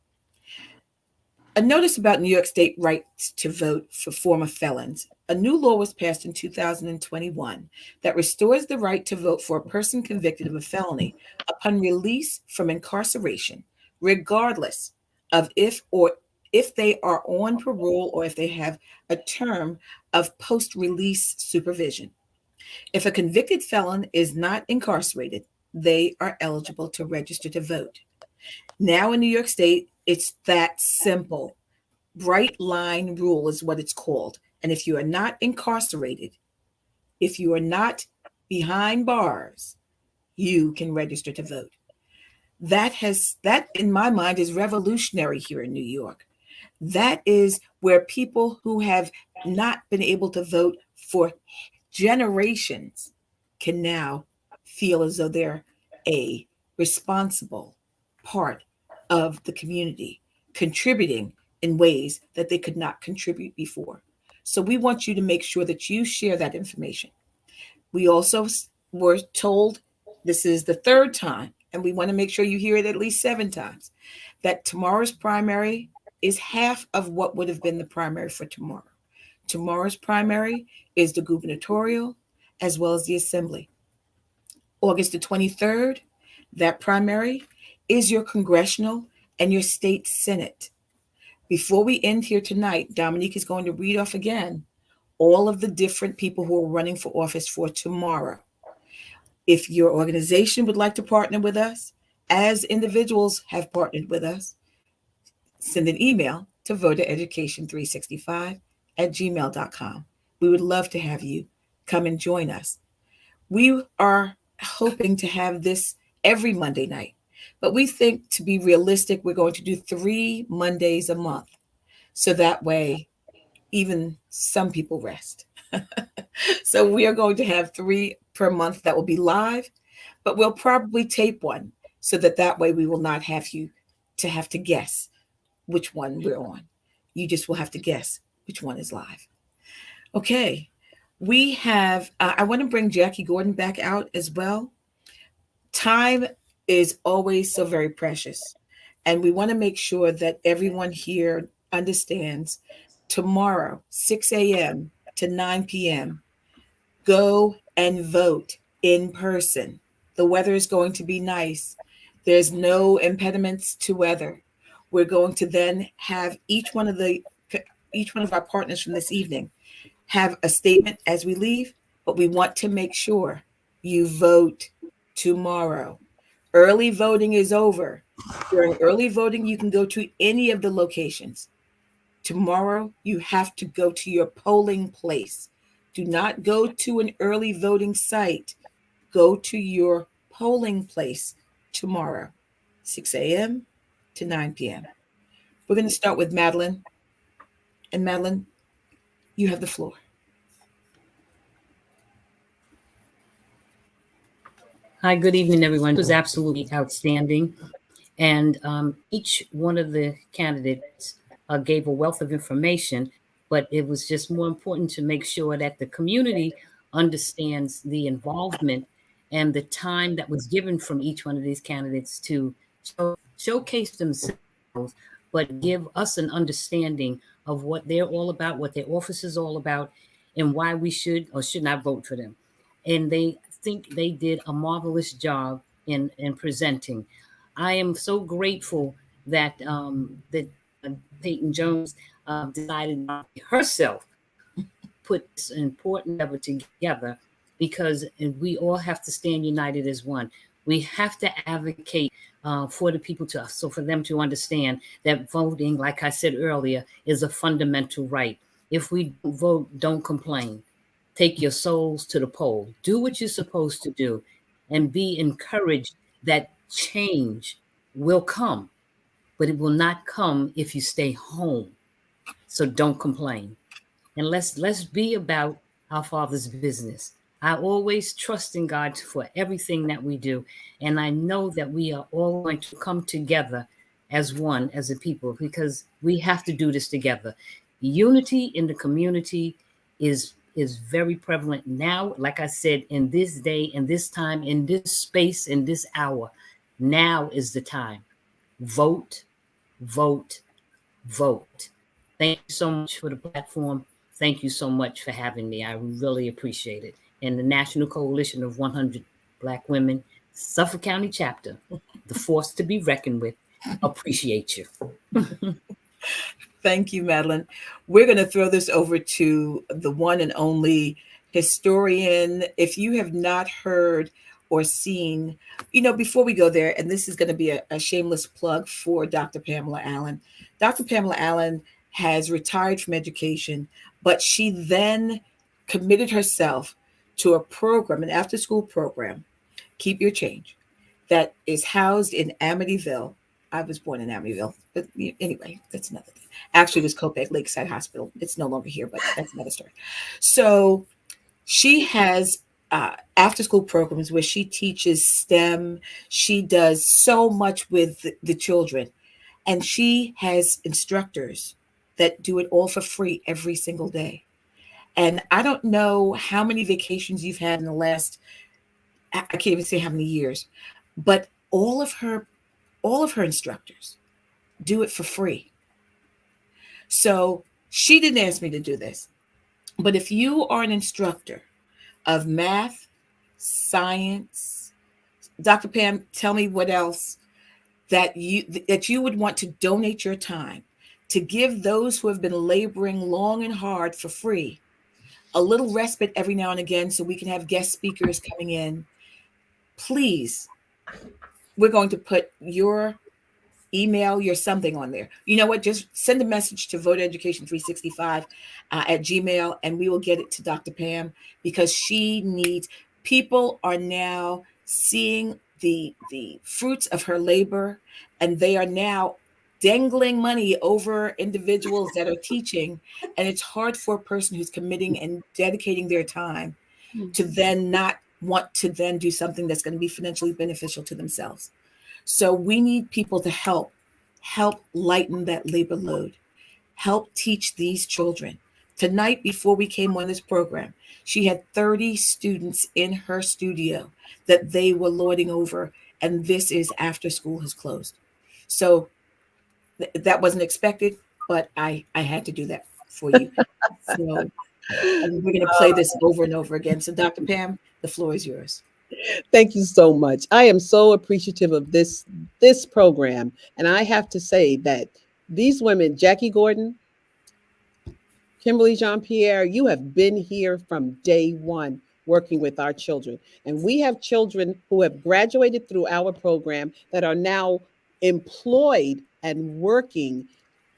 A notice about New York State rights to vote for former felons. A new law was passed in 2021 that restores the right to vote for a person convicted of a felony upon release from incarceration, regardless of if they are on parole or if they have a term of post-release supervision. If a convicted felon is not incarcerated, they are eligible to register to vote. Now in New York State, it's that simple. Bright line rule is what it's called. And if you are not incarcerated, if you are not behind bars, you can register to vote. That in my mind is revolutionary here in New York. That is where people who have not been able to vote for generations can now feel as though they're a responsible part of the community, contributing in ways that they could not contribute before. So we want you to make sure that you share that information. We also were told, this is the third time, and we want to make sure you hear it at least 7 times, that tomorrow's primary is half of what would have been the primary for tomorrow. Tomorrow's primary is the gubernatorial as well as the assembly. August the 23rd, that primary is your congressional and your state senate. Before we end here tonight, Dominique is going to read off again all of the different people who are running for office for tomorrow. If your organization would like to partner with us, as individuals have partnered with us, send an email to votereducation365@gmail.com. We would love to have you come and join us. We are hoping to have this every Monday night, but we think, to be realistic, we're going to do 3 Mondays a month. So that way, even some people rest. So we are going to have 3 per month that will be live, but we'll probably tape one so that way we will not have you to have to guess which one we're on. You just will have to guess which one is live. Okay, we have, I want to bring Jackie Gordon back out as well. Time is always so very precious, and we want to make sure that everyone here understands tomorrow, 6 a.m. to 9 p.m., go and vote in person. The weather is going to be nice. There's no impediments to weather. We're going to then have each one of our partners from this evening have a statement as we leave, but we want to make sure you vote tomorrow. Early voting is over. During early voting, you can go to any of the locations. Tomorrow, you have to go to your polling place. Do not go to an early voting site. Go to your polling place tomorrow, 6 a.m. to 9 p.m. We're going to start with Madeline. And Madeline, you have the floor. Hi, good evening, everyone. It was absolutely outstanding. And each one of the candidates gave a wealth of information, but it was just more important to make sure that the community understands the involvement and the time that was given from each one of these candidates to showcase themselves, but give us an understanding of what they're all about, what their office is all about, and why we should or should not vote for them. And they think they did a marvelous job in presenting. I am so grateful that that Peyton Jones decided herself put this important effort together, because we all have to stand united as one. We have to advocate for the people so for them to understand that voting, like I said earlier, is a fundamental right. If we don't vote, don't complain. Take your souls to the poll. Do what you're supposed to do, and be encouraged that change will come, but it will not come if you stay home. So don't complain. And let's be about our Father's business. I always trust in God for everything that we do. And I know that we are all going to come together as one, as a people, because we have to do this together. Unity in the community is very prevalent now. Like I said, in this day, in this time, in this space, in this hour, now is the time. Vote, vote, vote. Thank you so much for the platform. Thank you so much for having me. I really appreciate it. And the National Coalition of 100 Black Women, Suffolk County chapter, the force to be reckoned with, appreciate you. Thank you, Madeline. We're going to throw this over to the one and only historian. If you have not heard or seen, before we go there, and this is going to be a shameless plug for Dr. Pamela Allen. Dr. Pamela Allen has retired from education, but she then committed herself to a program, an after-school program, Keep Your Change, that is housed in Amityville. I was born in Amityville, but anyway, that's another thing. Actually, it was Copiague Lakeside Hospital. It's no longer here, but that's another story. So she has after-school programs where she teaches STEM. She does so much with the children, and she has instructors that do it all for free every single day. And I don't know how many vacations you've had in the last, I can't even say how many years, but all of her instructors do it for free. So she didn't ask me to do this, but if you are an instructor of math, science, Dr. Pam, tell me what else that you would want to donate your time to give those who have been laboring long and hard for free a little respite every now and again, so we can have guest speakers coming in. Please, we're going to put your email, your something on there. You know what? Just send a message to Voter Education 365 at Gmail, and we will get it to Dr. Pam, because she needs, people are now seeing the fruits of her labor, and they are now dangling money over individuals that are teaching. And it's hard for a person who's committing and dedicating their time to then not want to then do something that's going to be financially beneficial to themselves. So we need people to help lighten that labor load, help teach these children. Tonight, before we came on this program, she had 30 students in her studio that they were lording over, and this is after school has closed. So that wasn't expected, but I had to do that for you. So we're going to play this over and over again. So Dr. Pam, the floor is yours. Thank you so much. I am so appreciative of this program. And I have to say that these women, Jackie Gordon, Kimberly Jean-Pierre, you have been here from day one working with our children. And we have children who have graduated through our program that are now employed and working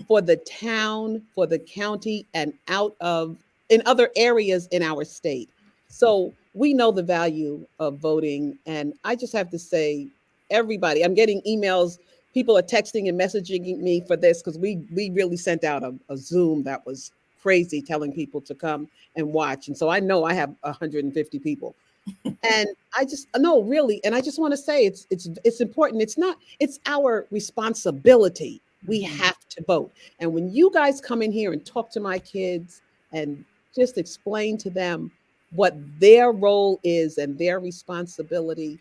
for the town, for the county, and in other areas in our state. So we know the value of voting. And I just have to say, everybody, I'm getting emails, people are texting and messaging me for this, because we really sent out a Zoom that was crazy, telling people to come and watch. And so I know I have 150 people And I just no, really, and I just want to say it's important. It's our responsibility. We have to vote. And when you guys come in here and talk to my kids and just explain to them what their role is and their responsibility,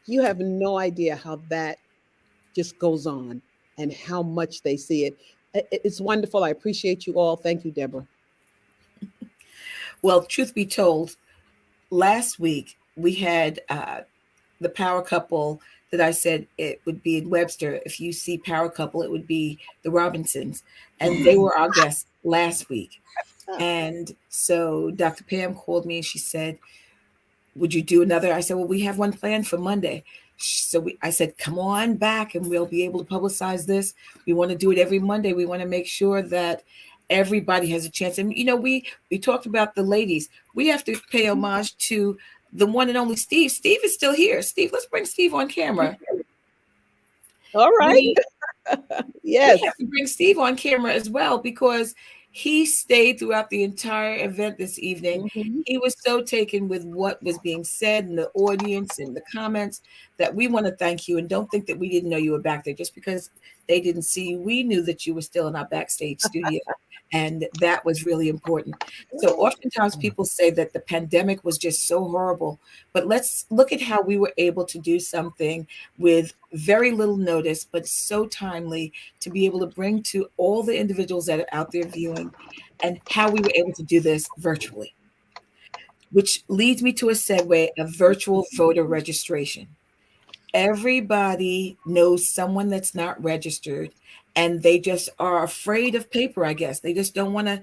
you have no idea how that just goes on and how much they see it. It's wonderful. I appreciate you all. Thank you, Deborah. Well, truth be told, last week we had the power couple that I said it would be in Webster. If you see power couple, it would be the Robinsons. And they were our guests last week. And so Dr. Pam called me and she said, would you do another? I said, well, we have one planned for Monday. So I said, come on back and we'll be able to publicize this. We want to do it every Monday. We want to make sure that everybody has a chance. And, you know, we talked about the ladies. We have to pay homage to the one and only Steve. Steve is still here. Steve, let's bring Steve on camera. All right. Yes. We have to bring Steve on camera as well because he stayed throughout the entire event this evening. He was so taken with what was being said in the audience and the comments that we want to thank you. And don't think that we didn't know you were back there just because they didn't see you. We knew that you were still in our backstage studio. And that was really important. So oftentimes people say that the pandemic was just so horrible, but let's look at how we were able to do something with very little notice, but so timely to be able to bring to all the individuals that are out there viewing and how we were able to do this virtually, which leads me to a segue of virtual voter registration. Everybody knows someone that's not registered and they just are afraid of paper, I guess. They just don't want to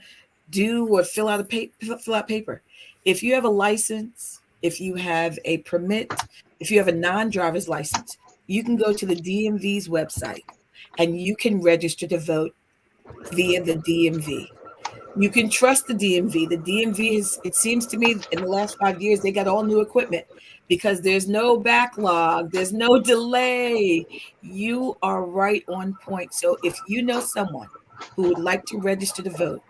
do or fill out paper. If you have a license, if you have a permit, if you have a non-driver's license, you can go to the DMV's website and you can register to vote via the DMV. You can trust the DMV. The DMV is, it seems to me, in the last 5 years, they got all new equipment because there's no backlog, there's no delay. You are right on point. So if you know someone who would like to register to vote,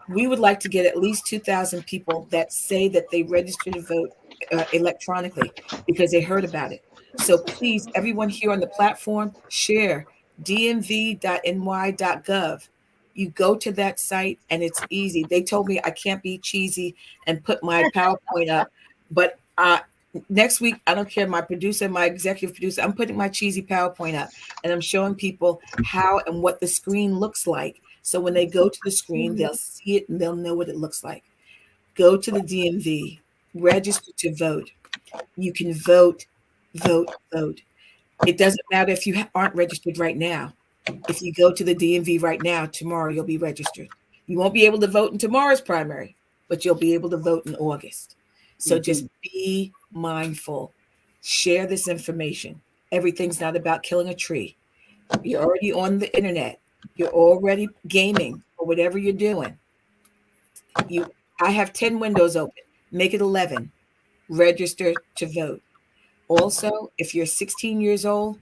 we would like to get at least 2,000 people that say that they registered to vote electronically because they heard about it. So please, everyone here on the platform, share dmv.ny.gov. You go to that site and it's easy. They told me I can't be cheesy and put my PowerPoint up, but next week, I don't care, my producer, my executive producer, I'm putting my cheesy PowerPoint up and I'm showing people how and what the screen looks like. So when they go to the screen, they'll see it and they'll know what it looks like. Go to the DMV, register to vote. You can vote. It doesn't matter if you aren't registered right now. If you go to the DMV right now, tomorrow you'll be registered. You won't be able to vote in tomorrow's primary, but you'll be able to vote in August. So just be mindful. Share this information. Everything's not about killing a tree. You're already on the internet. You're already gaming or whatever you're doing. I have 10 windows open. Make it 11. Register to vote. Also, if you're 16 years old,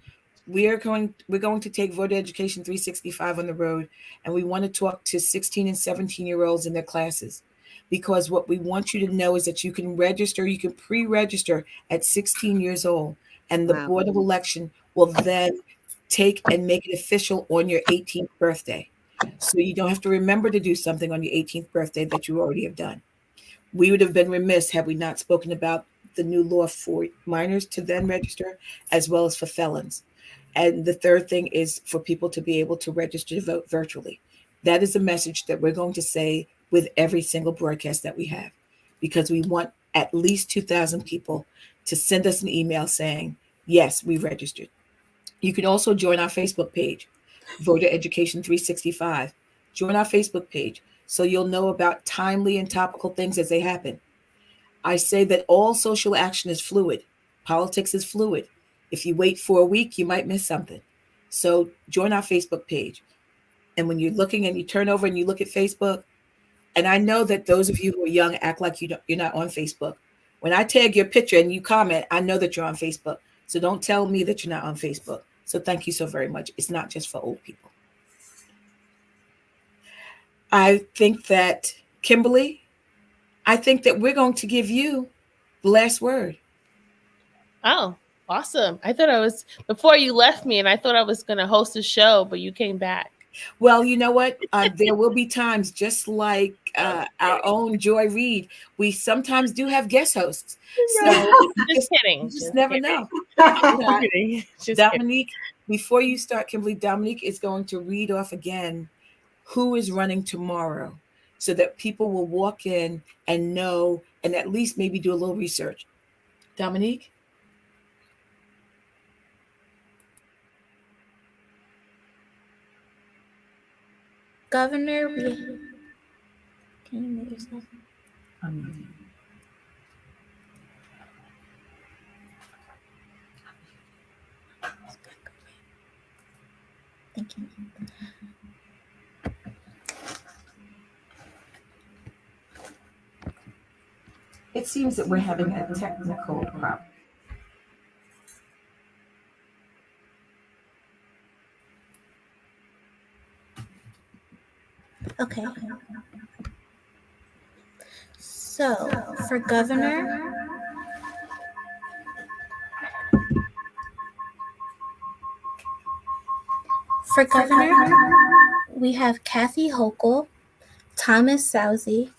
we're going to take Voter Education 365 on the road, and we want to talk to 16 and 17-year-olds in their classes. Because what we want you to know is that you can register, you can pre-register at 16 years old, and the Board of Election will then take and make it official on your 18th birthday. So you don't have to remember to do something on your 18th birthday that you already have done. We would have been remiss had we not spoken about the new law for minors to then register, as well as for felons. And the third thing is for people to be able to register to vote virtually. That is a message that we're going to say with every single broadcast that we have, because we want at least 2,000 people to send us an email saying, yes, we registered. You can also join our Facebook page, Voter Education 365. Join our Facebook page so you'll know about timely and topical things as they happen. I say that all social action is fluid. Politics is fluid. If you wait for a week, you might miss something. So join our Facebook page. And when you're looking and you turn over and you look at Facebook, and I know that those of you who are young act like you're not on Facebook. When I tag your picture and you comment, I know that you're on Facebook. So don't tell me that you're not on Facebook. So thank you so very much. It's not just for old people. I think that, Kimberly, we're going to give you the last word. Oh, awesome. I thought I was, before you left me, and I thought I was going to host a show, but you came back. Well, you know what? There will be times, just like our own Joy Reid, we sometimes do have guest hosts. So Just kidding. you just never know. Just kidding. Just Dominique, before you start, Kimberly, Dominique is going to read off again who is running tomorrow so that people will walk in and know and at least maybe do a little research. Dominique? Governor, can you mute yourself? Thank you. It seems that we're having a technical problem. Okay. So for governor, we have Kathy Hochul, Thomas Swazi,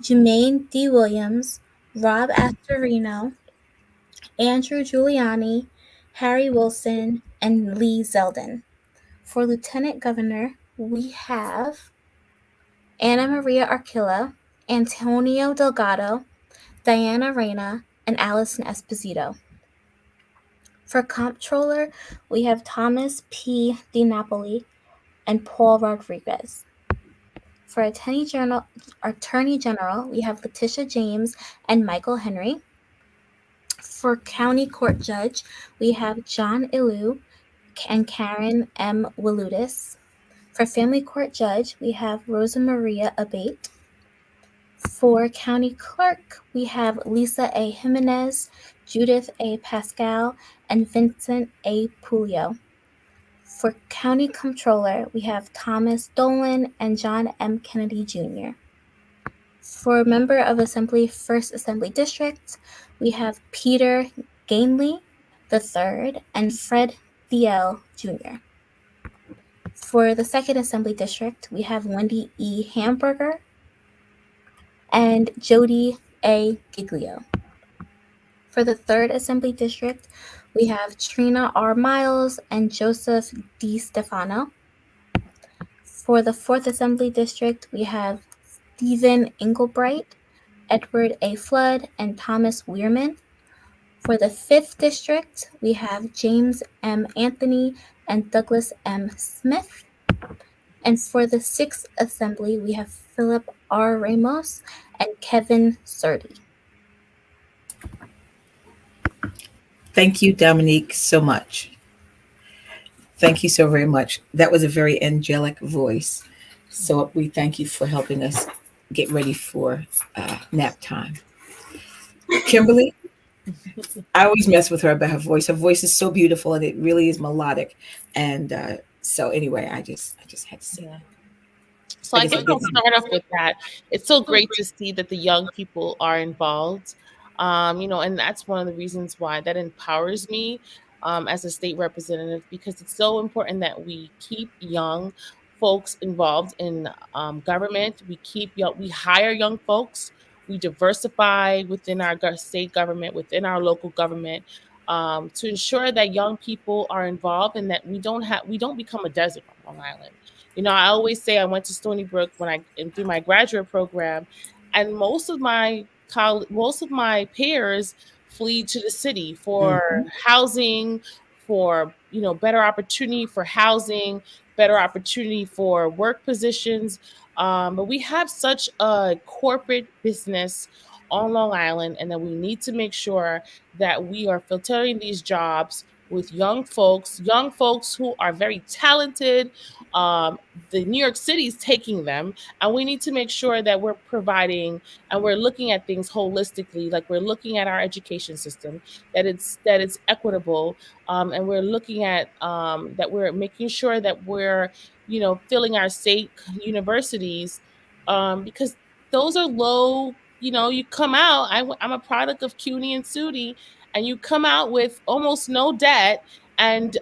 Jermaine D. Williams, Rob Astorino, Andrew Giuliani, Harry Wilson, and Lee Zeldin. For lieutenant governor, we have Anna Maria Arquilla, Antonio Delgado, Diana Reyna, and Allison Esposito. For comptroller, we have Thomas P. DiNapoli and Paul Rodriguez. For Attorney General, we have Letitia James and Michael Henry. For County Court Judge, we have John Illu and Karen M. Walutis. For Family Court Judge, we have Rosa Maria Abate. For County Clerk, we have Lisa A. Jimenez, Judith A. Pascal, and Vincent A. Pulio. For County Comptroller, we have Thomas Dolan and John M. Kennedy Jr. For Member of Assembly, 1st Assembly District, we have Peter Gainley III and Fred Thiel Jr. For the 2nd Assembly District, we have Wendy E. Hamburger and Jody A. Giglio. For the 3rd Assembly District, we have Trina R. Miles and Joseph D. Stefano. For the 4th Assembly District, we have Stephen Englebright, Edward A. Flood, and Thomas Weirman. For the 5th District, we have James M. Anthony and Douglas M. Smith. And for the 6th Assembly, we have Philip R. Ramos and Kevin Surdy. Thank you, Dominique, so much. Thank you so very much. That was a very angelic voice. So we thank you for helping us get ready for nap time. Kimberly, I always mess with her about her voice. Her voice is so beautiful and it really is melodic. And so anyway, I just had to say that. So I think I'll start off with that. It's so great to see that the young people are involved. And that's one of the reasons why that empowers me as a state representative, because it's so important that we keep young folks involved in government. We hire young folks. We diversify within our state government, within our local government, to ensure that young people are involved and that we don't become a desert on Long Island. I always say I went to Stony Brook through my graduate program, and most of my peers flee to the city for housing, for better opportunity for housing, better opportunity for work positions. But we have such a corporate business on Long Island, and that we need to make sure that we are filtering these jobs with young folks who are very talented. The New York City is taking them, and we need to make sure that we're providing and we're looking at things holistically, like we're looking at our education system, that it's equitable, and we're looking at that we're making sure that we're filling our state universities, because those are low you come out. I'm a product of CUNY and SUNY, and you come out with almost no debt, and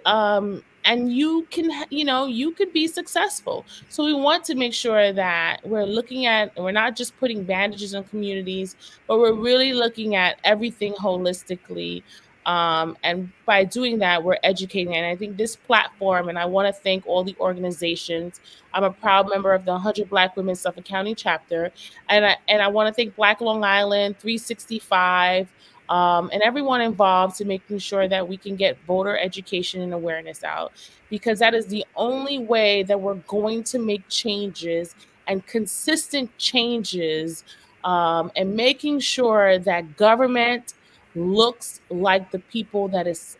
you can, you could be successful. So we want to make sure that we're not just putting bandages on communities, but we're really looking at everything holistically. And by doing that, we're educating. And I think this platform, and I want to thank all the organizations. I'm a proud member of the 100 Black Women Suffolk County chapter. And I want to thank Black Long Island, 365, and everyone involved to making sure that we can get voter education and awareness out, because that is the only way that we're going to make changes, and consistent changes, and making sure that government looks like the people that it's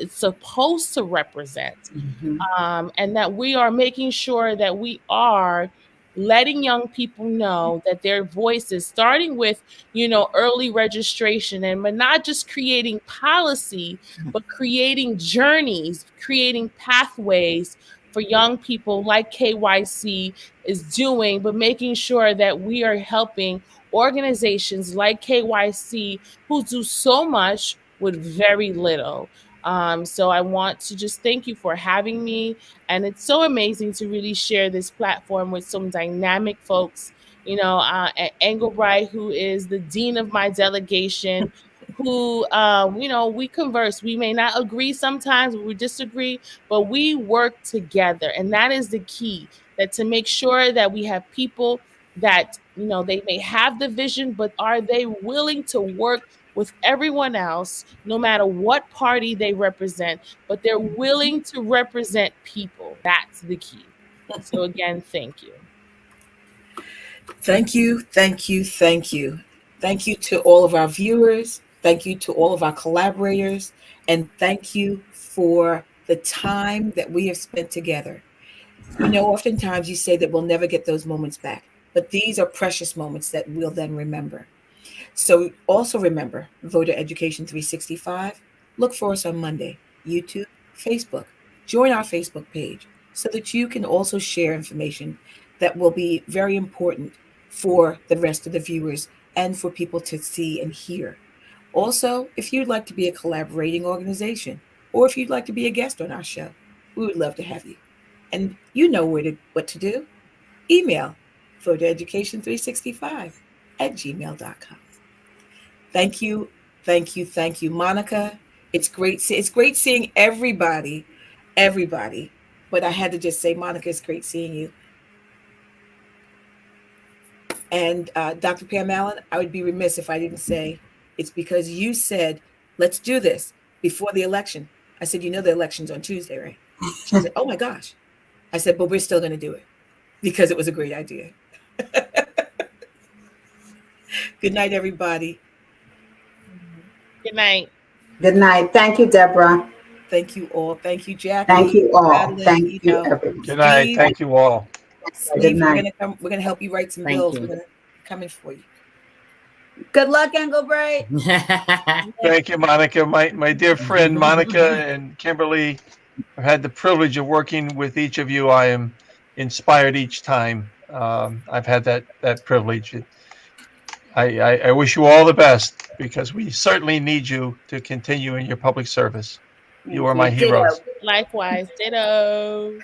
supposed to represent. And that we are making sure that we are letting young people know that their voices, starting with, early registration, and but not just creating policy, but creating journeys, creating pathways for young people like KYC is doing, but making sure that we are helping organizations like KYC who do so much with very little. So I want to just thank you for having me. And it's so amazing to really share this platform with some dynamic folks, at Engelbright, who is the dean of my delegation, who, we converse. We may not agree sometimes, we disagree, but we work together. And that is the key, that to make sure that we have people that, they may have the vision, but are they willing to work with everyone else, no matter what party they represent, but they're willing to represent people. That's the key. So again, thank you. Thank you, thank you, thank you. Thank you to all of our viewers. Thank you to all of our collaborators. And thank you for the time that we have spent together. Oftentimes you say that we'll never get those moments back, but these are precious moments that we'll then remember. So also remember, Voter Education 365. Look for us on Monday, YouTube, Facebook. Join our Facebook page so that you can also share information that will be very important for the rest of the viewers and for people to see and hear. Also, if you'd like to be a collaborating organization, or if you'd like to be a guest on our show, we would love to have you. And you know what to do. Email votereducation365@gmail.com. Thank you, thank you, thank you, Monica. It's great seeing everybody. But I had to just say, Monica, it's great seeing you. And Dr. Pam Allen, I would be remiss if I didn't say it's because you said, let's do this before the election. I said, the election's on Tuesday, right? She said, oh my gosh. I said, but we're still going to do it because it was a great idea. Good night, everybody. Good night. Good night. Thank you, Deborah. Thank you all. Thank you, Jackie. Thank you all. Madeline, Thank you, everyone. Good night. Steve. Thank you all. Steve, Good night. we're gonna help you write some Thank bills. you. We're gonna come in for you. Good luck, Engelbright. Thank you, Monica. My dear friend Monica and Kimberly, I've had the privilege of working with each of you. I am inspired each time. I've had that privilege. I wish you all the best because we certainly need you to continue in your public service. You are my heroes. Likewise, ditto.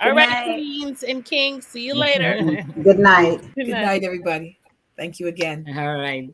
All right, queens and kings. See you later. Good night. Good night, everybody. Thank you again. All right.